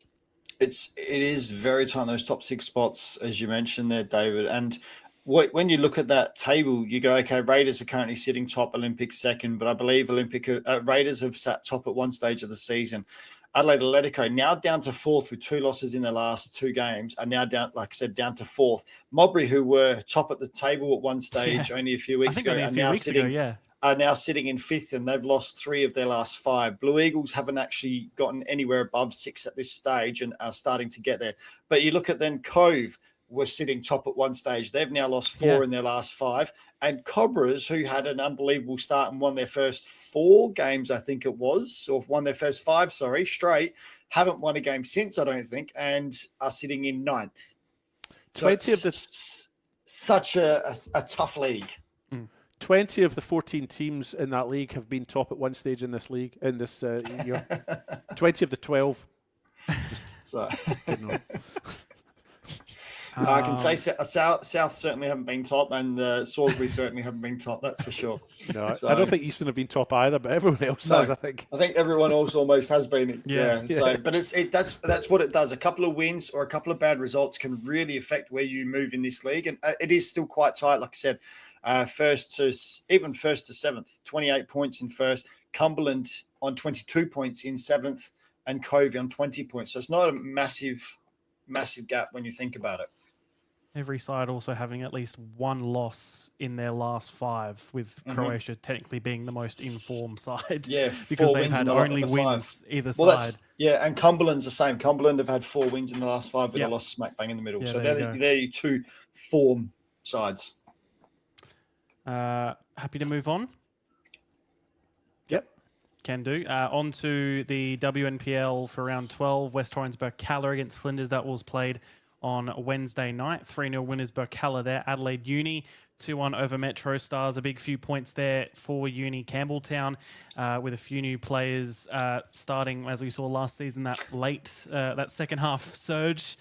It is very tight in those top 6 spots, as you mentioned there, David. And when you look at that table, you go, okay, Raiders are currently sitting top, Olympic second, but I believe Raiders have sat top at one stage of the season. Adelaide Atletico now down to 4th with 2 losses in their last 2 games, are now down, like I said, down to 4th. Modbury, who were top at the table at one stage only a few weeks ago, are now sitting are now sitting in 5th, and they've lost 3 of their last 5. Blue Eagles haven't actually gotten anywhere above 6 at this stage and are starting to get there. But you look at then Cove were sitting top at one stage. They've now lost 4 in their last 5. And Cobras, who had an unbelievable start and won their first 4 games, I think it was, or won their first 5, straight, haven't won a game since, I don't think, and are sitting in 9th. 20 of such a tough league. 20 of the 14 teams in that league have been top at one stage in this league in this year. 20 of the 12. So I can say South certainly haven't been top, and Salisbury certainly haven't been top. That's for sure. No, I don't think Easton have been top either, but everyone else has. I think everyone else almost has been. Yeah. So, but that's what it does. A couple of wins or a couple of bad results can really affect where you move in this league, and it is still quite tight. Like I said, first to 7th, 28 points in first. Cumberland on 22 points in 7th, and Covey on 20 points. So it's not a massive gap when you think about it. Every side also having at least one loss in their last 5, with Croatia technically being the most informed side. Yeah, because they've had only wins either side. Yeah, and Cumberland's the same. Cumberland have had 4 wins in the last 5, but they lost smack bang in the middle. Yeah, so they're your 2 form sides. Happy to move on? Yep. Can do. On to the WNPL for round 12. West Torrens Berkala against Flinders. That was played on Wednesday night. 3-0 winners Berkala there. Adelaide Uni 2-1 over MetroStars. A big few points there for Uni Campbelltown, with a few new players starting, as we saw last season, that second half surge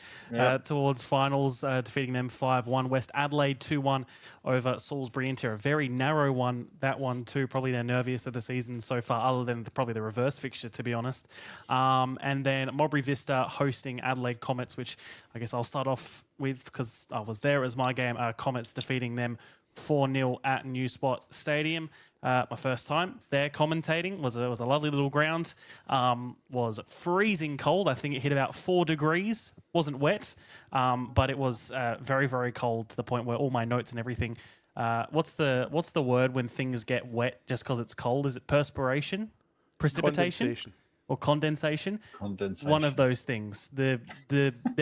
towards finals, defeating them 5-1. West Adelaide 2-1 over Salisbury Inter. A very narrow one, that one too. Probably their nerviest of the season so far, other than probably the reverse fixture, to be honest. And then Mowbray Vista hosting Adelaide Comets, which I guess I'll start off with because I was there. It was my game. Comets defeating them 4-0 at New Spot Stadium. My first time there commentating. Was a lovely little ground. Was freezing cold. I think it hit about 4 degrees. Wasn't wet, but it was very, very cold, to the point where all my notes and everything. What's the word when things get wet just because it's cold? Is it perspiration? Precipitation? Condensation. Or condensation? Condensation. One of those things. There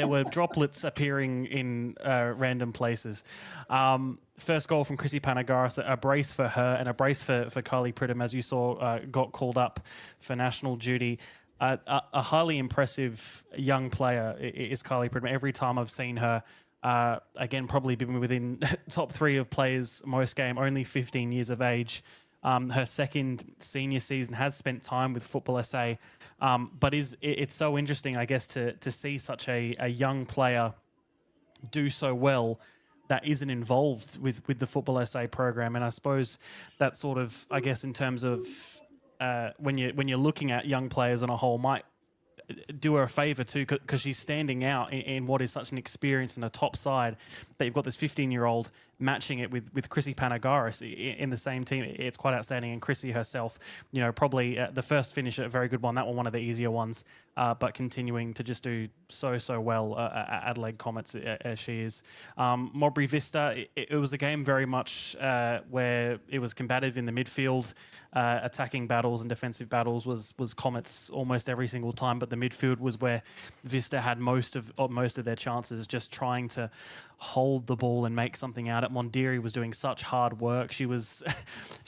were droplets appearing in random places. First goal from Chrissy Panagaris, a brace for her and a brace for Kylie Pridham, as you saw, got called up for national duty. A highly impressive young player is Kylie Pridham. Every time I've seen her, again, probably been within top 3 of players most game, only 15 years of age. Her second senior season, has spent time with Football SA, but it's so interesting, I guess, to see such a young player do so well that isn't involved with the Football SA program. And I suppose that sort of, I guess, in terms of when you're looking at young players on a whole, might do her a favour too, because she's standing out in what is such an experience and a top side, that you've got this 15-year-old matching it with Chrissy Panagaris in the same team. It's quite outstanding. And Chrissy herself, probably the first finish, a very good one. That one of the easier ones, but continuing to just do so well at Adelaide Comets as she is. Mowbray Vista, it was a game very much where it was combative in the midfield. Attacking battles and defensive battles was Comets almost every single time, but the midfield was where Vista had most of their chances, just trying to hold the ball and make something out. Mondiri was doing such hard work. She was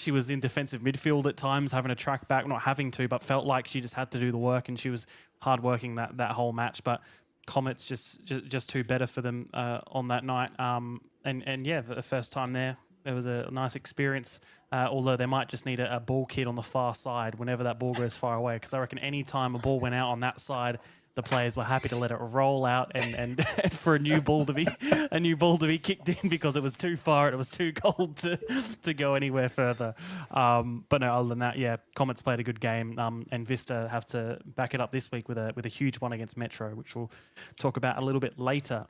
in defensive midfield at times, having to track back, not having to, but felt like she just had to do the work, and she was hard working that whole match. But Comets just too better for them on that night. And yeah, for the first time there was a nice experience. Although they might just need a ball kid on the far side whenever that ball goes far away, because I reckon any time a ball went out on that side, the players were happy to let it roll out and for a new ball to be kicked in, because it was too far and it was too cold to go anywhere further. But no, other than that, yeah, Comets played a good game, and Vista have to back it up this week with a huge one against Metro, which we'll talk about a little bit later.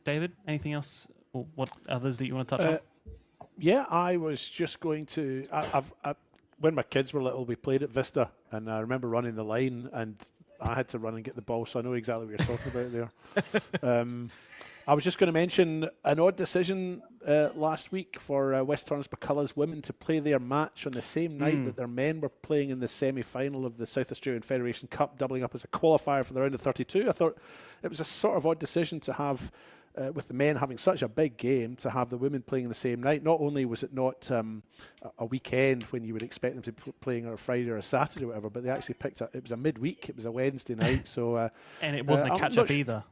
David, anything else, or what others that you want to touch on? Yeah, I was just going to. When my kids were little, we played at Vista, and I remember running the line, and I had to run and get the ball, so I know exactly what you're talking about there. I was just going to mention an odd decision last week for West Torrens Baculla's women to play their match on the same night that their men were playing in the semi-final of the South Australian Federation Cup, doubling up as a qualifier for the round of 32. I thought it was a sort of odd decision to have, with the men having such a big game, to have the women playing the same night. Not only was it not a weekend when you would expect them to be playing on a Friday or a Saturday or whatever, but they actually picked it. It was a midweek. It was a Wednesday night. So and it wasn't a catch-up either.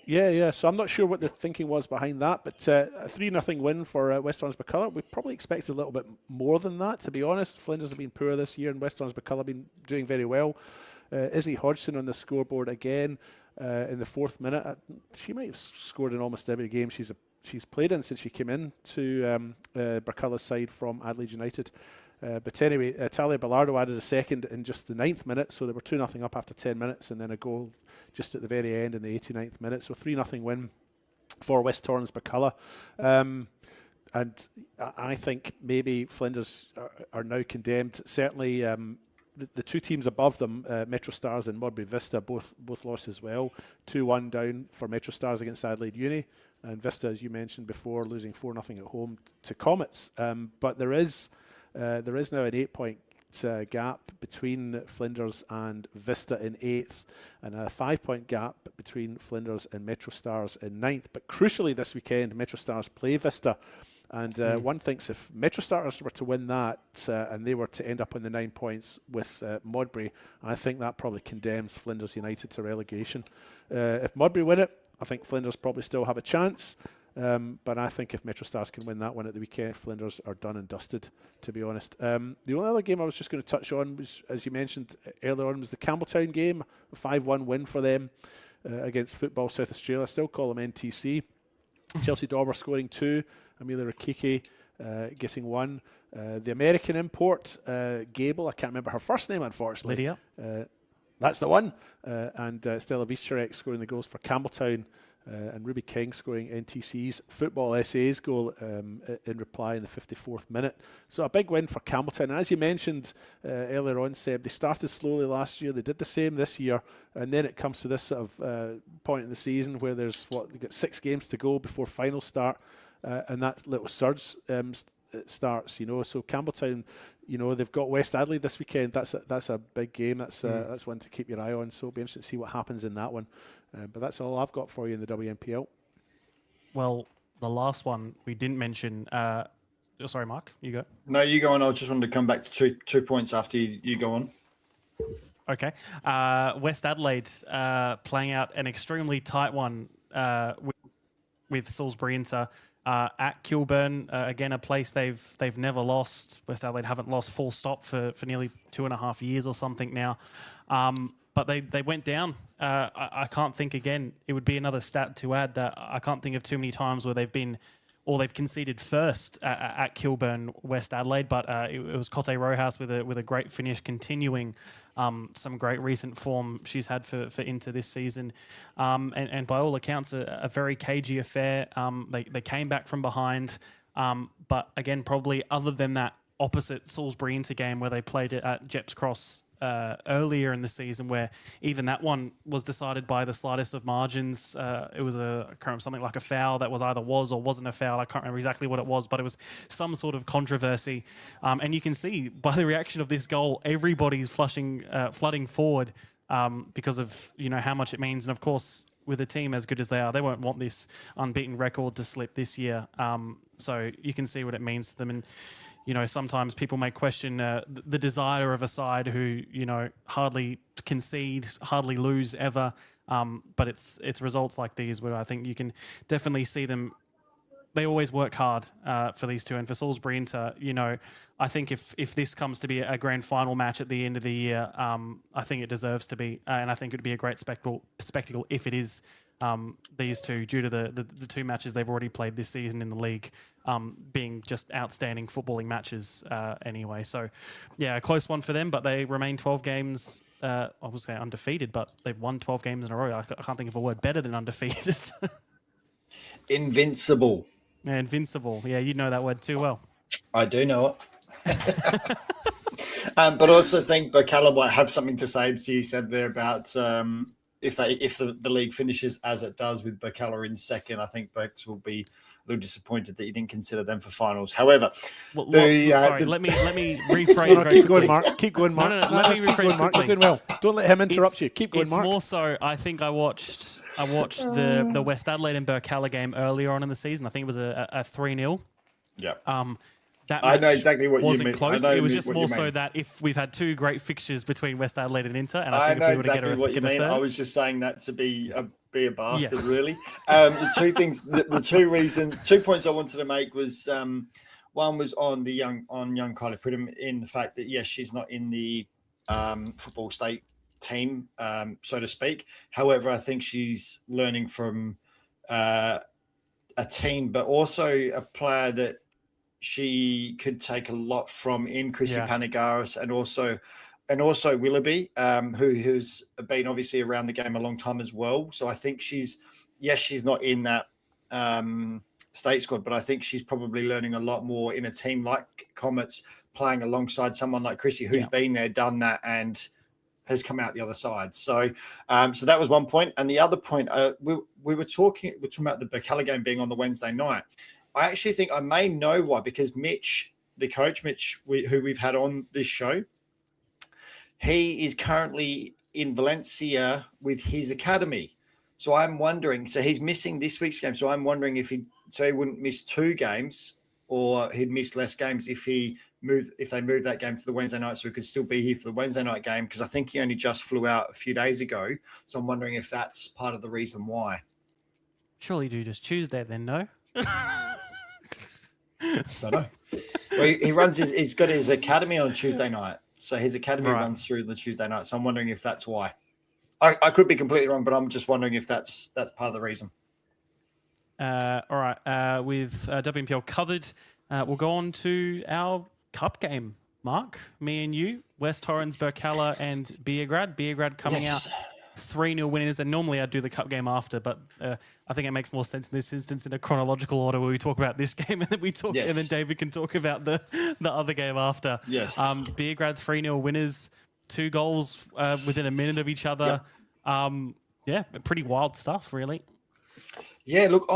Yeah. So I'm not sure what the thinking was behind that, but a 3-0 win for West Torrens Baculla. We probably expected a little bit more than that, to be honest. Flinders have been poor this year, and West Torrens Baculla have been doing very well. Izzy Hodgson on the scoreboard again in the 4th minute. She might have scored in almost every game she's played in since she came in to Baculla's side from Adelaide United. But anyway, Talia Bellardo added a second in just the 9th minute, so they were 2-0 up after 10 minutes, and then a goal just at the very end in the 89th minute. So 3-0 win for West Torrens Baculla. And I think maybe Flinders are now condemned. Certainly the two teams above them, MetroStars and Modbury Vista, both lost as well. 2-1 down for MetroStars against Adelaide Uni. And Vista, as you mentioned before, losing 4-0 at home to Comets. But there is now an 8-point gap between Flinders and Vista in 8th, and a 5-point gap between Flinders and MetroStars in 9th. But crucially this weekend, MetroStars play Vista. And one thinks if MetroStars were to win that and they were to end up on the 9 points with Modbury, I think that probably condemns Flinders United to relegation. If Modbury win it, I think Flinders probably still have a chance. But I think if MetroStars can win that one at the weekend, Flinders are done and dusted, to be honest. The only other game I was just going to touch on was, as you mentioned earlier on, was the Campbelltown game, a 5-1 win for them against Football South Australia. I still call them NTC. Chelsea Dauber scoring 2, Amelia Rakiki getting 1. The American import, Gable, I can't remember her first name, unfortunately. Lydia. That's the one. And Stella Wieszczarek scoring the goals for Campbelltown. And Ruby King scoring NTC's Football SA's goal in reply in the 54th minute. So a big win for Campbelltown. And as you mentioned earlier on, Seb, they started slowly last year. They did the same this year. And then it comes to this sort of point in the season where they've got 6 games to go before final start. And that little surge starts, So Campbelltown, they've got West Adelaide this weekend. That's a big game. That's one to keep your eye on. So it'll be interesting to see what happens in that one. But that's all I've got for you in the WNPL. Well, the last one we didn't mention. Sorry, Mark, you go. No, you go on. I just wanted to come back to two points after you go on. Okay. West Adelaide playing out an extremely tight one with Salisbury Inter at Kilburn. Again, a place they've never lost. West Adelaide haven't lost full stop for nearly 2.5 years or something now. But they went down. I can't think, again, it would be another stat to add that I can't think of too many times where they've conceded first at Kilburn, West Adelaide, but it was Cote Rojas with a great finish, continuing some great recent form she's had for Inter this season. And by all accounts, a very cagey affair. They came back from behind, but again, probably other than that opposite Salisbury Inter game where they played it at Jeps Cross earlier in the season, where even that one was decided by the slightest of margins. It was something like a foul that was or wasn't a foul. I can't remember exactly what it was, but it was some sort of controversy. And you can see by the reaction of this goal, everybody's flooding forward because of how much it means. And of course, with a team as good as they are, they won't want this unbeaten record to slip this year. So you can see what it means to them. And sometimes people may question the desire of a side who, hardly concede, hardly lose ever. But it's results like these where I think you can definitely see them. They always work hard for these two. And for Salisbury Inter, I think if this comes to be a grand final match at the end of the year, I think it deserves to be. And I think it would be a great spectacle if it is these two, due to the two matches they've already played this season in the league, being just outstanding footballing matches anyway. So, yeah, a close one for them, but they remain 12 games, I was saying undefeated, but they've won 12 games in a row. I can't think of a word better than undefeated. Invincible. Yeah, invincible. Yeah, you know that word too well. I do know it. But I also think Bacala might have something to say to you said there about if the league finishes as it does with Bacala in second, I think Berks will be little disappointed that you didn't consider them for finals. However, sorry, let me rephrase. No, keep going, Mark. Keep going, Mark. No, let me keep rephrase going, Mark. You're doing well. Don't let him interrupt you. Keep going, it's Mark. More so, I think I watched the West Adelaide and Burkalla game earlier on in the season. I think it was a 3-0. Yeah. I know exactly what you wasn't mean. Close. I know It was just what more you so mean. that if we've had two great fixtures between West Adelaide and Inter, and I I think know if we were exactly to what you get mean. a third, I was just saying that to be a bastard, Yes. really. The two things, the 2 points I wanted to make was one was on young Kylie Pridham, in the fact that yes, she's not in the football state team, so to speak. However, I think she's learning from a team, but also a player that she could take a lot from in Chrissy Panagaris, and also Willoughby, who's been obviously around the game a long time as well. So I think she's not in that state squad, but I think she's probably learning a lot more in a team like Comets, playing alongside someone like Chrissy, who's been there, done that, and has come out the other side. So so that was one point. And the other point, we're talking about the Burkalla game being on the Wednesday night. I actually think I may know why, because Mitch, the coach, who we've had on this show, he is currently in Valencia with his academy. So I'm wondering, so he's missing this week's game. So I'm wondering if he wouldn't miss 2 games, or he'd miss less games if they move that game to the Wednesday night, so he could still be here for the Wednesday night game, because I think he only just flew out a few days ago. So I'm wondering if that's part of the reason why. Surely do just Tuesday then, no? Don't know. Well, he's got his academy on Tuesday night. So his academy runs through the Tuesday night. So I'm wondering if that's why. I could be completely wrong, but I'm just wondering if that's part of the reason. All right. With WMPL covered, we'll go on to our cup game. Mark, me and you, West Torrens, Burkalla, and Beergrad. Beergrad coming out 3-0 winners, and normally I'd do the cup game after, but I think it makes more sense in this instance in a chronological order, where we talk about this game and then and then David can talk about the other game after. Yes. Beergrad 3-0 winners, 2 goals within a minute of each other. Pretty wild stuff, really. Yeah, look,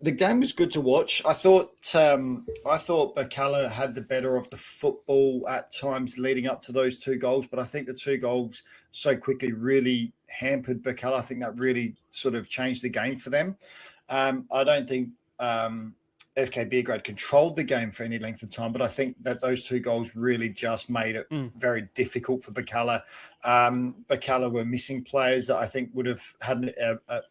the game was good to watch. I thought Burkalla had the better of the football at times leading up to those 2 goals, but I think the 2 goals so quickly really hampered Burkalla. I think that really sort of changed the game for them. I don't think FK Beergrad controlled the game for any length of time, but I think that those 2 goals really just made it very difficult for Burkalla. Burkalla were missing players that I think would have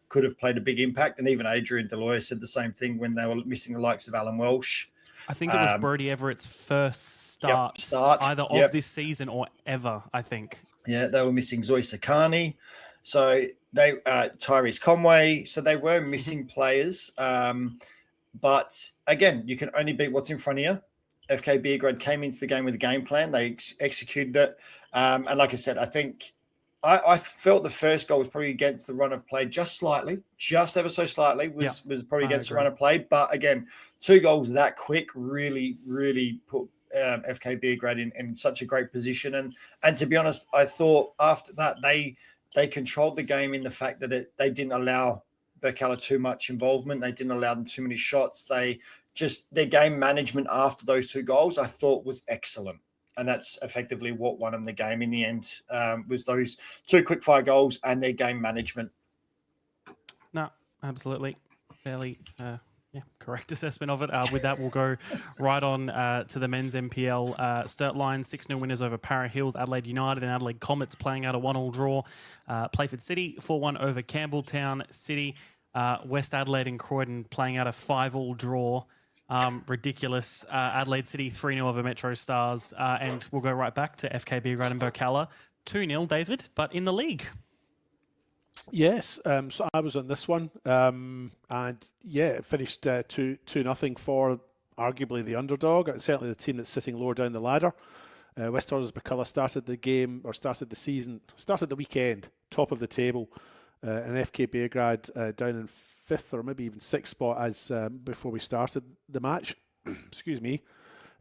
could have played a big impact, and even Adrian Deloyer said the same thing when they were missing the likes of Alan Welsh. I think it was Brodie Everett's first start either of this season or ever, I think. Yeah, they were missing Zoe Sakani. So they Tyrese Conway. So they were missing players. But again, you can only beat what's in front of you. FK Beergrad came into the game with a game plan. They executed it. And like I said, I think I felt the first goal was probably against the run of play just ever so slightly was probably against the run of play. But again, 2 goals that quick really, really put FK Beergrad in such a great position. And to be honest, I thought after that they controlled the game in the fact that they didn't allow Burkalla too much involvement. They didn't allow them too many shots. Their game management after those 2 goals, I thought, was excellent. And that's effectively what won them the game in the end, was those 2 quick-fire goals and their game management. No, absolutely. Fairly correct assessment of it. With that, we'll go right on to the men's MPL. Sturt Lions 6-0 winners over Para Hills, Adelaide United and Adelaide Comets playing out a 1-1 draw. Playford City 4-1 over Campbelltown City. West Adelaide and Croydon playing out a 5-5 draw. Ridiculous. Adelaide City 3-0 over MetroStars. And we'll go right back to FK Beergrad and Burkalla. 2-0, David, but in the league. Yes, so I was on this one, and it finished 2-0 for arguably the underdog, certainly the team that's sitting lower down the ladder. West Torrens Burkalla started the weekend top of the table, and FK Beergrad down in 5th or maybe even 6th spot as before we started the match. Excuse me.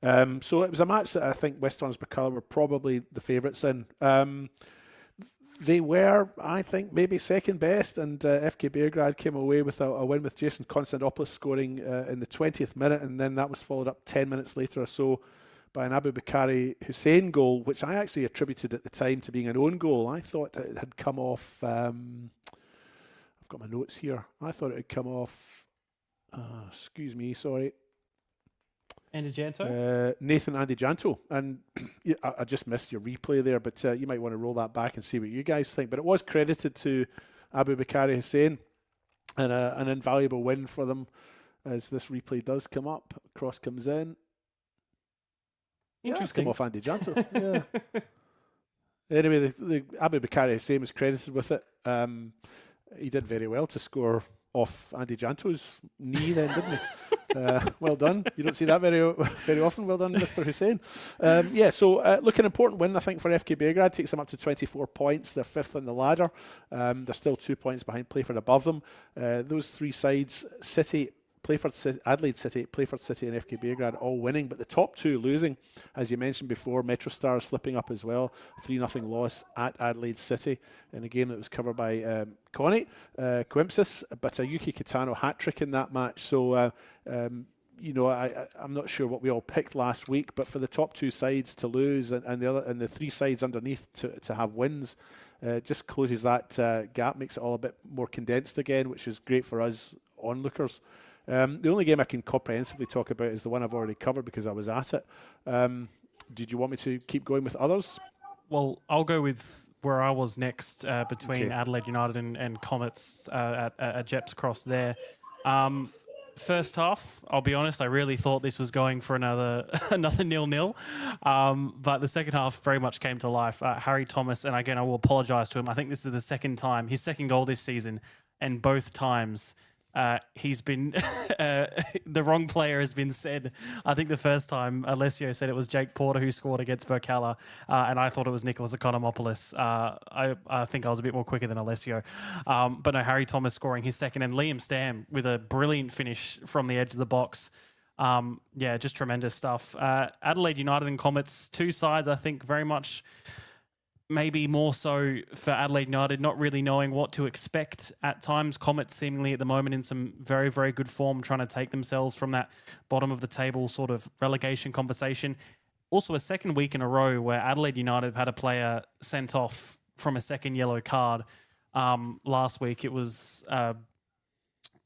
So it was a match that I think West Torrens Burkalla were probably the favourites in. They were, I think, maybe second best, and FK Beograd came away with a win with Jason Konstantopoulos scoring in the 20th minute, and then that was followed up 10 minutes later or so by an Abu Bakari Hussein goal, which I actually attributed at the time to being an own goal. I thought it had come off, I've got my notes here, I thought it had come off, excuse me, sorry, Nathan Andijanto, and I just missed your replay there, but you might want to roll that back and see what you guys think. But it was credited to Abu Bakari Hussein, and an invaluable win for them as this replay does come up. Cross comes in. Interesting. Come off Andijanto. Yeah. Anyway, the Abu Bakari Hussein was credited with it. He did very well to score off Andijanto's knee then, didn't he? Well done. You don't see that very often. Well done, Mr. Hussein. So look, an important win, I think, for FK Beograd. Takes them up to 24 points. They're fifth on the ladder. They're still 2 points behind Playford above them. Those three sides, Adelaide City, Playford City and FK Beograd all winning, but the top two losing, as you mentioned before. MetroStars slipping up as well, 3-0 loss at Adelaide City in a game that was covered by Connie Quimpsis, but a Yuki Kitano hat-trick in that match. So I'm not sure what we all picked last week, but for the top two sides to lose and the three sides underneath to have wins, just closes that gap, makes it all a bit more condensed again, which is great for us onlookers. The only game I can comprehensively talk about is the one I've already covered because I was at it. Did you want me to keep going with others? Well, I'll go with where I was next between Adelaide United and Comets at Jeps Cross there. First half, I'll be honest, I really thought this was going for another 0-0. But the second half very much came to life. Harry Thomas, and again, I will apologise to him. I think this is the second time, his second goal this season, and both times he's been the wrong player has been said. I think the first time Alessio said it was Jake Porter who scored against Burkalla, and I thought it was Nicholas Economopoulos. I think I was a bit more quicker than Alessio. But no, Harry Thomas scoring his second, and Liam Stam with a brilliant finish from the edge of the box. Just tremendous stuff. Adelaide United and Comets, two sides I think very much maybe more so for Adelaide United, not really knowing what to expect at times. Comets seemingly at the moment in some very, very good form, trying to take themselves from that bottom of the table sort of relegation conversation. Also a second week in a row where Adelaide United have had a player sent off from a second yellow card. Last week it was Fezo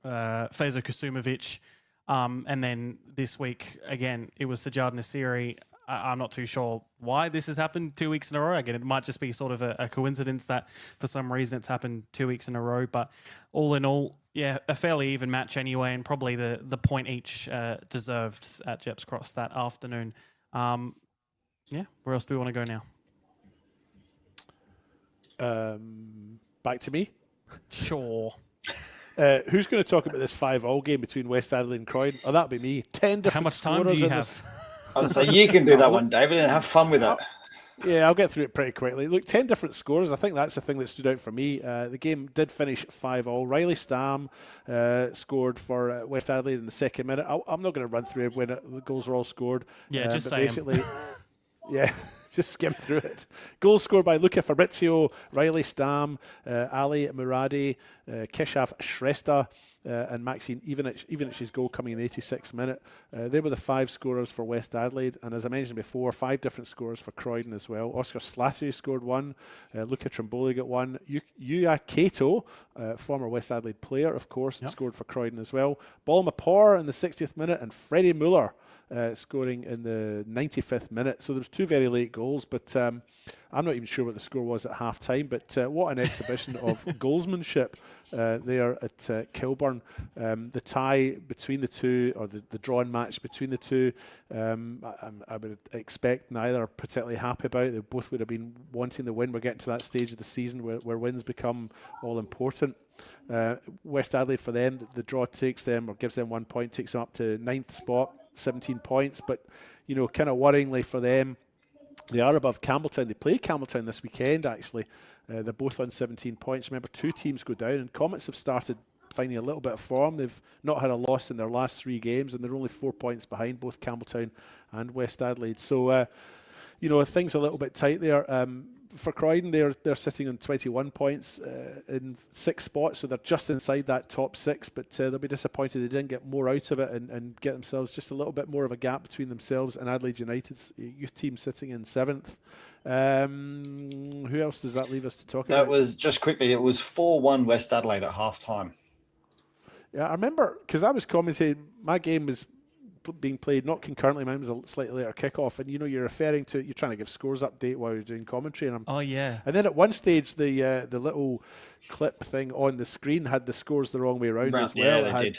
Kusumovic. And then this week, again, it was Sajjad Nasiri. I'm not too sure why this has happened 2 weeks in a row. Again, it might just be sort of a coincidence that for some reason it's happened 2 weeks in a row. But all in all, yeah, a fairly even match anyway, and probably the point each deserved at Jeps Cross that afternoon. Where else do we want to go now? Back to me? Sure. Who's going to talk about this 5-5 game between West Adelaide and Croydon? Oh, that'll be me. 10 different. How much time do you have? I'd say you can do that one, David, and have fun with it. Yeah, I'll get through it pretty quickly. Look, 10 different scores. I think that's the thing that stood out for me. The game did finish 5-5. Riley Stam scored for West Adelaide in the second minute. I'm not going to run through when the goals were all scored. Yeah, just say basically, yeah. Just skim through it. Goals scored by Luca Fabrizio, Riley Stam, Ali Muradi, Keshav Shrestha, and Maxine Ivanic's goal coming in the 86th minute. They were the five scorers for West Adelaide, and as I mentioned before, 5 different scorers for Croydon as well. Oscar Slattery scored one, Luca Trimboli got one, Yuya Kato, former West Adelaide player, of course, scored for Croydon as well. Balmapor in the 60th minute, and Freddie Muller scoring in the 95th minute. So there was 2 very late goals, but I'm not even sure what the score was at half time, but what an exhibition of goalsmanship there at Kilburn. The tie between the two, or the drawn match between the two, I would expect neither particularly happy about it. They both would have been wanting the win. We're getting to that stage of the season where wins become all important. West Adelaide, for them, the draw takes them, or gives them 1 point, takes them up to 9th spot, 17 points. But, kind of worryingly for them, they are above Campbelltown. They play Campbelltown this weekend, actually. They're both on 17 points. Remember, 2 teams go down, and Comets have started finding a little bit of form. They've not had a loss in their last 3 games, and they're only 4 points behind both Campbelltown and West Adelaide. So, things a little bit tight there. for Croydon, they're sitting on 21 points in 6 spots, so they're just inside that top 6. But they'll be disappointed they didn't get more out of it and get themselves just a little bit more of a gap between themselves and Adelaide United's youth team sitting in 7th. Who else does that leave us to talk about? That was just quickly. It was 4-1 West Adelaide at half time. Yeah, I remember because I was commentating. My game was being played not concurrently. Mine was a slightly later kickoff, and you're referring to you're trying to give scores update while you're doing commentary. And and then at one stage the little clip thing on the screen had the scores the wrong way around as well. Yeah, they did.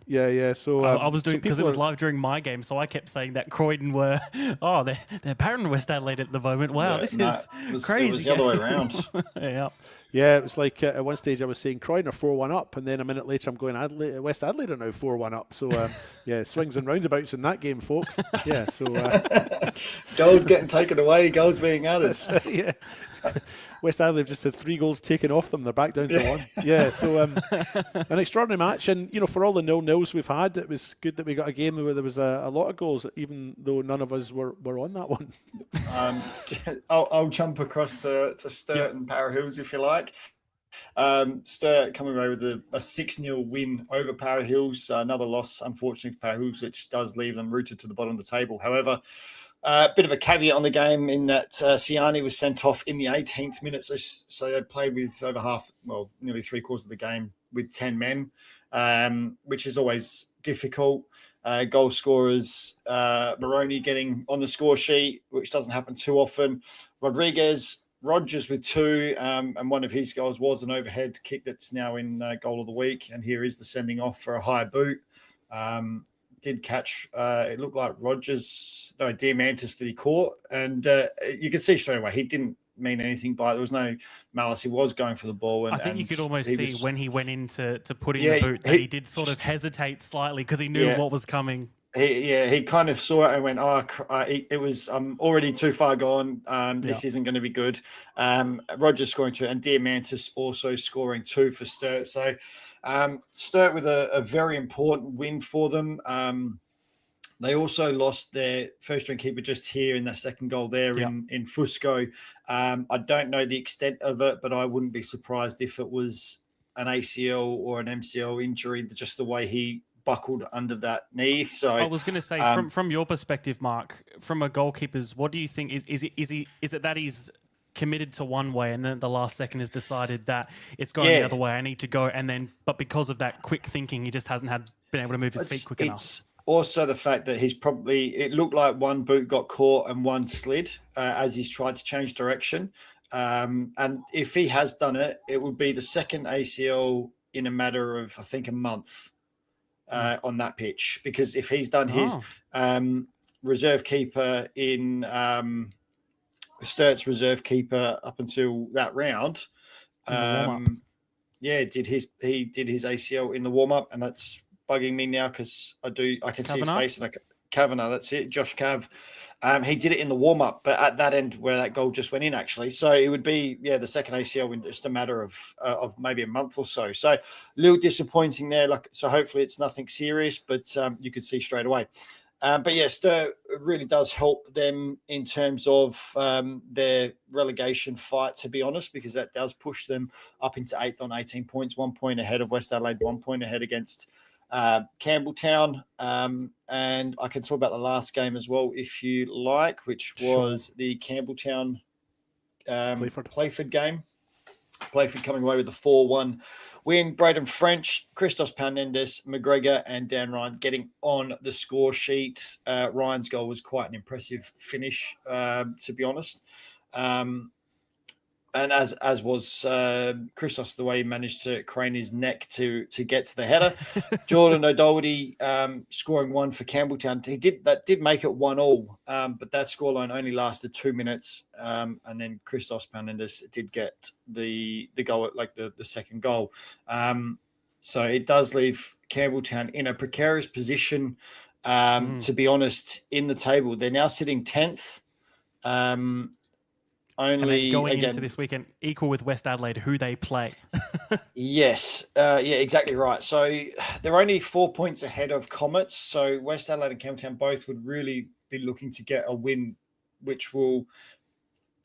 Yeah. So I was doing because it was live during my game, so I kept saying that Croydon were they're parroting West Adelaide at the moment. Wow, this is crazy. It was the other way around. Yeah, it was like at one stage I was saying Croydon are 4-1 up, and then a minute later I'm going West Adelaide are now 4-1 up. So swings and roundabouts in that game, folks. Yeah, so goals getting taken away, goals being added. Yeah, West Adelaide have just had 3 goals taken off them. They're back down to 1. Yeah, so an extraordinary match, and for all the 0-0s we've had, it was good that we got a game where there was a lot of goals, even though none of us were on that one. I'll jump across to Sturt and Para Hills if you like. Sturt coming away with a 6-0 win over Para Hills. Another loss, unfortunately, for Para Hills, which does leave them rooted to the bottom of the table. However, a bit of a caveat on the game in that Siani was sent off in the 18th minute. So they played with over nearly 3/4 of the game with 10 men, which is always difficult. Goal scorers, Moroni getting on the score sheet, which doesn't happen too often. Rogers with 2, and one of his goals was an overhead kick that's now in goal of the week. And here is the sending off for a high boot. Did catch, it looked like Diamantis that he caught. And you could see straight away he didn't mean anything by it. There was no malice. He was going for the ball. And, I think you could almost see when he went in to put in the boot that he did sort of hesitate slightly because he knew what was coming. He kind of saw it and went, it was already too far gone. This isn't going to be good. Rogers scoring 2 and Diamantis also scoring 2 for Sturt. So Sturt with a very important win for them. They also lost their first-string keeper just here in that second goal there in Fusco. I don't know the extent of it, but I wouldn't be surprised if it was an ACL or an MCL injury, just the way he buckled under that knee. So I was going to say, from your perspective, Mark, from a goalkeeper's, what do you think? Is it that he's committed to one way and then the last second has decided that it's going the other way, I need to go, but because of that quick thinking, he just hasn't been able to move his feet quick enough? Also, the fact that it looked like one boot got caught and one slid as he's tried to change direction. And if he has done it, it would be the second ACL in a matter of, I think, a month on that pitch. Because if he's done his reserve keeper in Sturt's reserve keeper up until that round, he did his ACL in the warm up, and that's bugging me now because I can see his face, and Kavanagh, that's it, Josh Cav. He did it in the warm up, but at that end where that goal just went in, actually. So it would be the second ACL in just a matter of maybe a month or so. So a little disappointing there. So hopefully it's nothing serious, but you could see straight away. But Sturt really does help them in terms of their relegation fight, to be honest, because that does push them up into 8th on 18 points, 1 point ahead of West Adelaide, 1 point ahead against Campbelltown. And I can talk about the last game as well, if you like, which was the Campbelltown Playford game. Playford coming away with the 4-1 win. Braden French, Christos Panendes, McGregor, and Dan Ryan getting on the score sheet. Ryan's goal was quite an impressive finish, to be honest. And as was Christos, the way he managed to crane his neck to get to the header. Jordan O'Doherty scoring 1 for Campbelltown. That did make it 1-1, but that scoreline only lasted 2 minutes. And then Christos Panendes did get the goal, the second goal. So it does leave Campbelltown in a precarious position, to be honest, in the table. They're now sitting 10th. Only going into this weekend, equal with West Adelaide, who they play. Yes, exactly right. So they're only 4 points ahead of Comets. So West Adelaide and Campbelltown both would really be looking to get a win, which will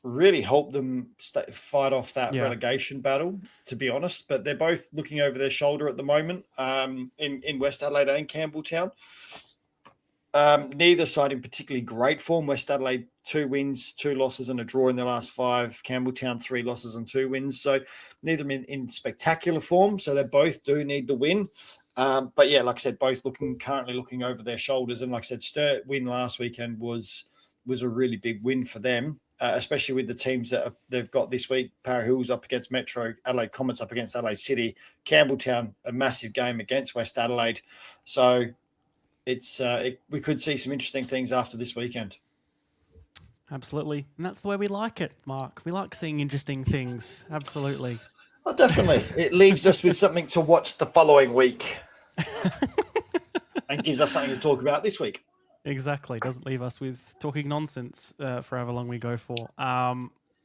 really help them fight off that Yeah. relegation battle, to be honest. But they're both looking over their shoulder at the moment in West Adelaide and Campbelltown. Neither side in particularly great form. West Adelaide 2 wins, 2 losses, and a draw in their last 5. Campbelltown 3 losses and 2 wins. So neither in spectacular form. So they both do need the win. But yeah, like I said, both currently looking over their shoulders. And like I said, Sturt win last weekend was a really big win for them, especially with the teams that they've got this week. Para Hills up against Metro, Adelaide Comets up against Adelaide City, Campbelltown a massive game against West Adelaide. So we could see some interesting things after this weekend. Absolutely. And that's the way we like it, Mark. We like seeing interesting things. Absolutely. Oh, definitely. It leaves us with something to watch the following week and gives us something to talk about this week. Exactly. Doesn't leave us with talking nonsense for however long we go for.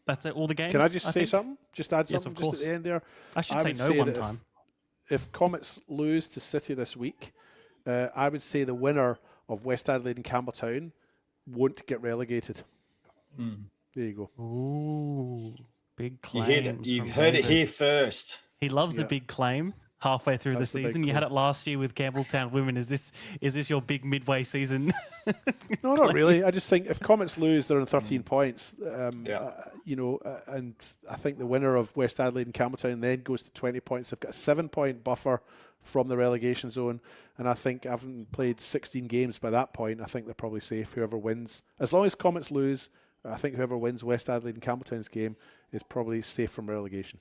That's it. All the games. Can I just say something? Just add Yes, something of course. just at the end there? I should say no one time. If Comets lose to City this week, I would say the winner of West Adelaide and Campbelltown won't get relegated. There you go. Ooh, big claims. You heard it here first. He loves a big claim halfway through That's the the big season. You had claim. it last year with Campbelltown Women. Is this your big midway season? No, not really. I just think if Comets lose, they're on 13 points. And I think the winner of West Adelaide and Campbelltown then goes to 20 points. They've got a 7-point buffer from the relegation zone, and I think having played 16 games by that point, I think they're probably safe. Whoever wins, as long as Comets lose, I think whoever wins West Adelaide and Campbelltown's game is probably safe from relegation.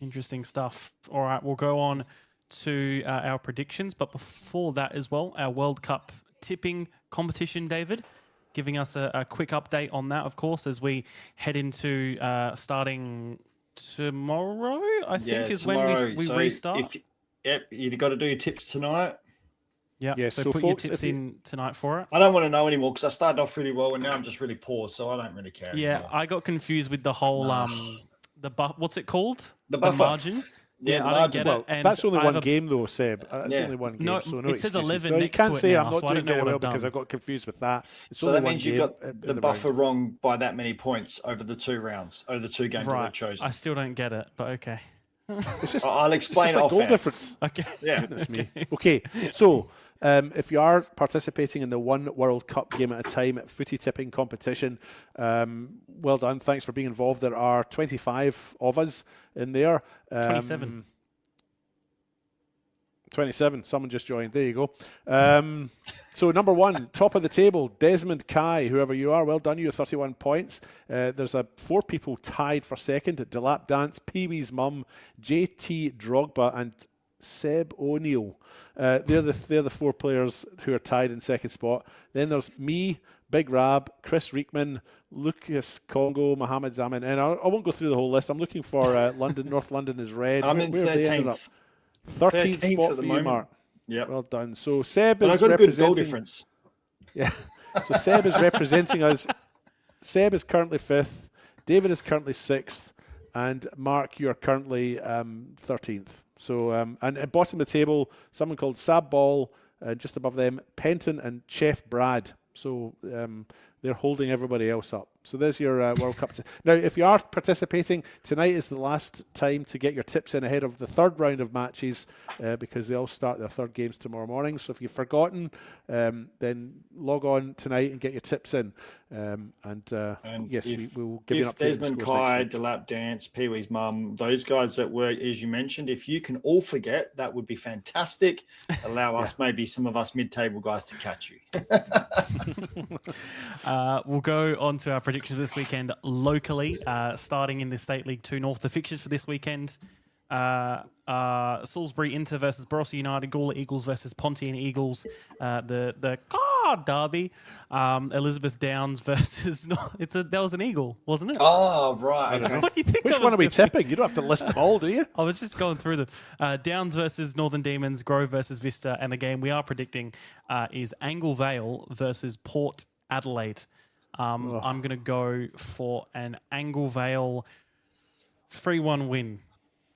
Interesting stuff. All right, we'll go on to our predictions, but before that as well, our World Cup tipping competition, David, giving us a quick update on that, of course, as we head into starting tomorrow, I think, is tomorrow. when we restart. You've got to do your tips tonight. Yeah, so put folks, your tips in tonight for it. I don't want to know anymore because I started off really well and now I'm just really poor, so I don't really care anymore. I got confused with the whole what's it called? The buffer. Margin. Yeah, the I don't margin. get it. And That's only I one have game though, Seb. That's Yeah. only one game. No, so no it says excuses. 11 So you next can't to it say now, I'm not so I doing don't know very what well I've because done. I got confused with that. It's So only that one means you game got in the buffer wrong by that many points over the 2 rounds, over the 2 games that Right. they've chosen. I still don't get it, but okay. It's just, I'll explain it's it just off a goal air. difference. Okay. Yeah. Goodness me. Okay, so if you are participating in the one World Cup game at a time footy tipping competition, well done. Thanks for being involved. There are 25 of us in there. 27. 27. Someone just joined. There you go. So number 1, top of the table, Desmond Kai, whoever you are, well done. You have 31 points. There's 4 people tied for second at Delap Dance, Pee-wee's mum, JT Drogba, and Seb O'Neill. They're the 4 players who are tied in second spot. Then there's me, Big Rab, Chris Reekman, Lucas Congo, Mohammed Zaman, and I won't go through the whole list. I'm looking for London. North London is red. I'm in Where have they ended up? 13th. 13th 13th spot at the for you, moment. Mark. Yep. Well done. So Seb But is I've got a good goal representing. difference. Yeah. So Seb is representing us. Seb is currently 5th. David is currently 6th. And Mark, you are currently 13th. So, and at bottom of the table, someone called Sab Ball, just above them, Penton and Chef Brad. So they're holding everybody else up. So there's your World Cup. Now, if you are participating, tonight is the last time to get your tips in ahead of the 3rd round of matches because they all start their 3rd games tomorrow morning. So if you've forgotten, then log on tonight and get your tips in. And yes, we will give you an if update. on the Desmond scores Kai, next week. Delap Dance, Pee-wee's mum, those guys that were, as you mentioned, if you can all forget, that would be fantastic. Allow us, maybe some of us mid-table guys to catch you. We'll go on to our predictions this weekend locally, starting in the State League 2 North. The fixtures for this weekend, Salisbury Inter versus Barossa United, Gawler Eagles versus Pontian Eagles, the derby, Elizabeth Downs versus that was an eagle, wasn't it? Oh, right. Okay. What do you think? Which I was one are we doing? tipping? You don't have to list them all, do you? I was just going through them. Downs versus Northern Demons, Grove versus Vista, and the game we are predicting is Angle Vale versus Port Adelaide. I'm going to go for an Angle Vale 3-1 win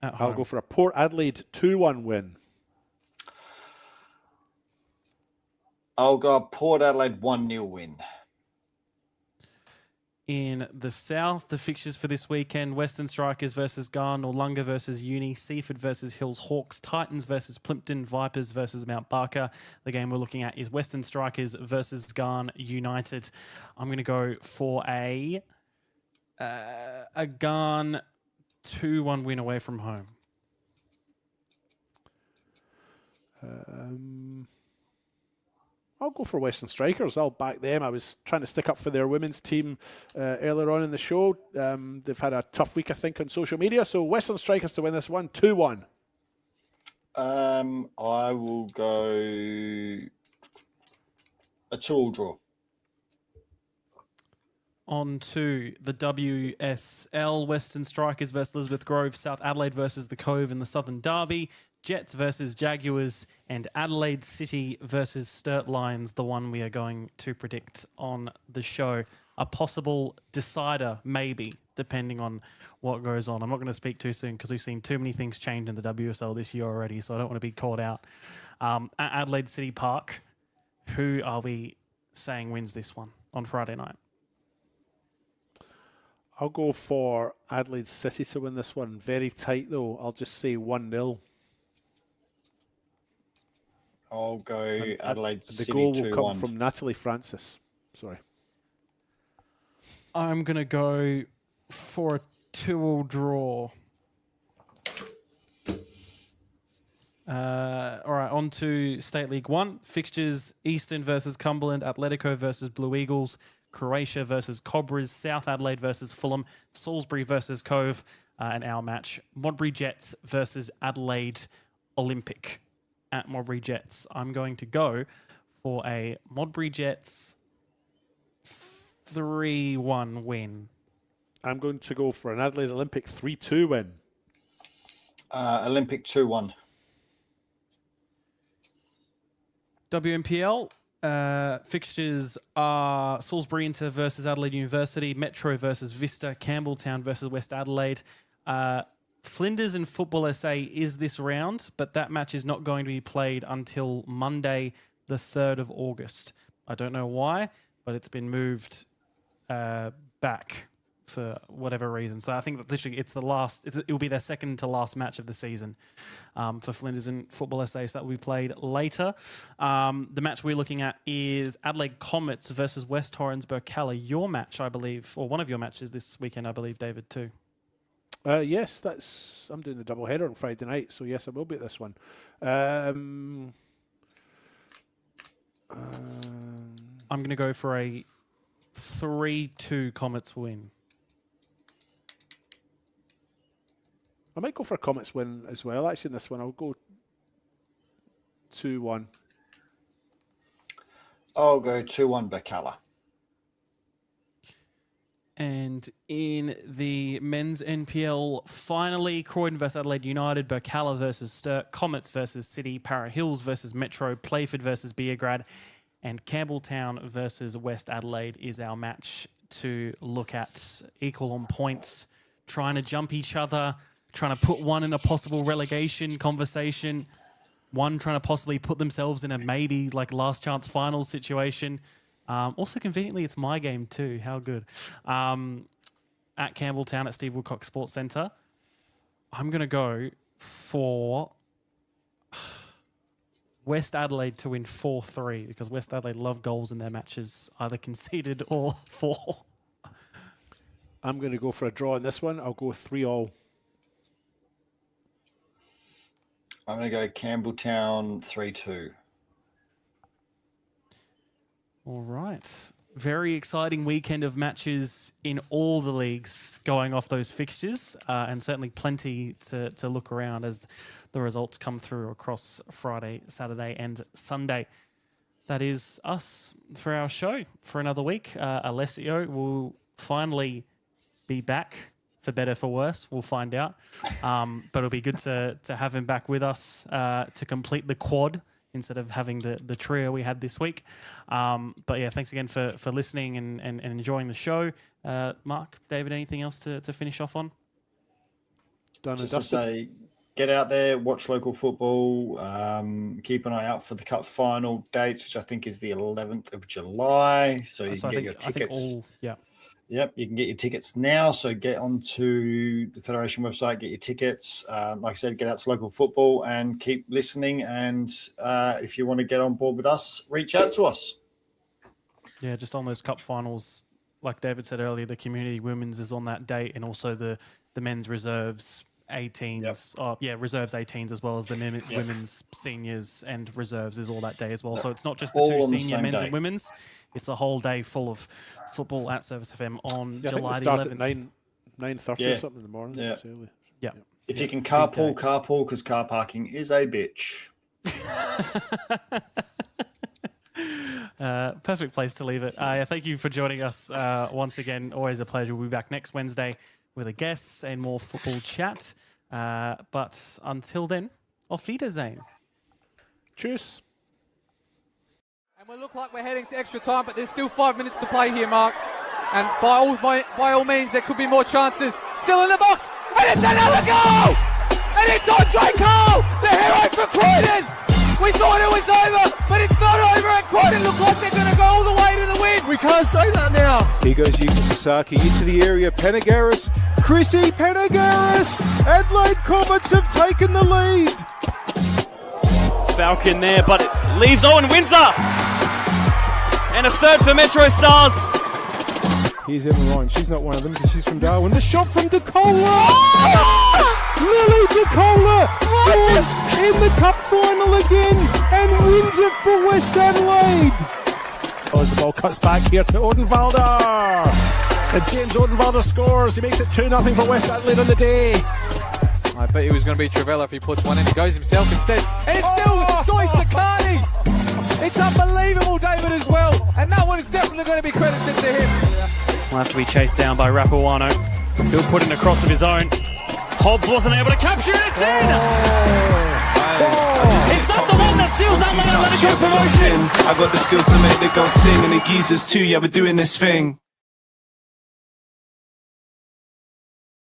at home. I'll go for a Port Adelaide 2-1 win. I'll go Port Adelaide 1-0 win. In the south, the fixtures for this weekend: Western Strikers versus Garn, Noarlunga versus Uni, Seaford versus Hills Hawks, Titans versus Plimpton, Vipers versus Mount Barker. The game we're looking at is Western Strikers versus Garn United. I'm going to go for a Garn 2-1 win away from home. I'll go for Western Strikers. I'll back them. I was trying to stick up for their women's team earlier on in the show. They've had a tough week, I think, on social media. So Western Strikers to win this one, 2-1. I will go a 2-2 draw. On to the WSL, Western Strikers versus Elizabeth Grove, South Adelaide versus the Cove in the Southern Derby, Jets versus Jaguars, and Adelaide City versus Sturt Lions, the one we are going to predict on the show. A possible decider, maybe, depending on what goes on. I'm not going to speak too soon because we've seen too many things change in the WSL this year already, so I don't want to be caught out. At Adelaide City Park, who are we saying wins this one on Friday night? I'll go for Adelaide City to win this one. Very tight, though. I'll just say 1-0. I'll go Adelaide City 2-1. The goal will come from Natalie Francis. Sorry. I'm going to go for a 2-2 draw. All right, on to State League 1. Fixtures: Eastern versus Cumberland, Atletico versus Blue Eagles, Croatia versus Cobras, South Adelaide versus Fulham, Salisbury versus Cove, and our match, Modbury Jets versus Adelaide Olympic. At Modbury Jets, I'm going to go for a Modbury Jets 3-1 win. I'm going to go for an Adelaide Olympic 3-2 win. Olympic 2-1. WMPL fixtures are Salisbury Inter versus Adelaide University, Metro versus Vista, Campbelltown versus West Adelaide. Flinders and Football SA is this round, but that match is not going to be played until Monday, the 3rd of August. I don't know why, but it's been moved back for whatever reason. So I think that literally it's the last. It will be their second to last match of the season for Flinders and Football SA. So that will be played later. The match we're looking at is Adelaide Comets versus West Torrens Burkalla. Your match, I believe, or one of your matches this weekend, I believe, David, too. Yes, I'm doing the double header on Friday night, so yes, I will be at this one. I'm going to go for a 3-2 Comets win. I might go for a Comets win as well. Actually, in this one, I'll go 2-1. I'll go 2-1 Burkalla. And in the men's NPL, finally, Croydon versus Adelaide United, Burkalla versus Sturt, Comets versus City, Para Hills versus Metro, Playford versus Beergrad, and Campbelltown versus West Adelaide is our match to look at. Equal on points, trying to jump each other, trying to put one in a possible relegation conversation, one trying to possibly put themselves in a maybe like last chance finals situation. Also, conveniently, it's my game too. How good. At Campbelltown at Steve Woodcock Sports Centre, I'm going to go for West Adelaide to win 4-3 because West Adelaide love goals in their matches, either conceded or for. I'm going to go for a draw in this one. I'll go 3-3. I'm going to go Campbelltown 3-2. All right. Very exciting weekend of matches in all the leagues going off those fixtures, and certainly plenty to look around as the results come through across Friday, Saturday, and Sunday. That is us for our show for another week. Alessio will finally be back, for better, for worse. We'll find out. But it'll be good to have him back with us to complete the quad instead of having the trio we had this week. But yeah, thanks again for listening and enjoying the show. Mark, David, anything else to finish off on? Just to say, get out there, watch local football, keep an eye out for the cup final dates, which I think is the 11th of July. So you can get your tickets. Yep, you can get your tickets now. So get onto the Federation website, get your tickets. Like I said, get out to local football and keep listening. And if you want to get on board with us, reach out to us. Yeah, just on those cup finals, like David said earlier, the community women's is on that date, and also the men's reserves 18s. Yep. Reserves 18s as well as the women's seniors and reserves is all that day as well. So it's not just the All two on the senior same men's day. and women's. It's a whole day full of football at Service FM on I think July it the starts 11th. at 9:30 Yeah. or something in the morning. Yeah. It's early. Yeah. If you can day. carpool, because car parking is a bitch. Perfect place to leave it. Thank you for joining us once again. Always a pleasure. We'll be back next Wednesday with a guest and more football chat. But until then, auf Wiedersehen. Tschüss. And we look like we're heading to extra time, but there's still 5 minutes to play here, Mark. And by all means, there could be more chances. Still in the box, and it's another goal! And it's Andre Cole, the hero for Croydon! We thought it was over, but it's not over, and Croydon look like they're going to go all the way to the win. We can't say that now. Here goes Yuka Sasaki into the area. Penagaris, Chrissy Penagaris. Adelaide Comets have taken the lead. Falcon there, but it leaves Owen Windsor. And a third for MetroStars. Here's Emma Ryan. She's not one of them because she's from Darwin. The shot from DeCola. Lily DeCola scores in the cup final again and wins it for West Adelaide. As the ball cuts back here to Odenwalder. And James Odenwalder scores. He makes it 2-0 for West Adelaide on the day. I bet he was going to be Travella if he puts one in. He goes himself instead. And it's still Soy Sakani. It's unbelievable, David, as well. And that one is definitely going to be credited to him. Will have to be chased down by Rapawano. He'll put in a cross of his own. Hobbs wasn't able to capture it. It's in! It's not the one that seals that Atletico promotion. I got the skills to make the girls sing, and the geezers too. Yeah, we're doing this thing.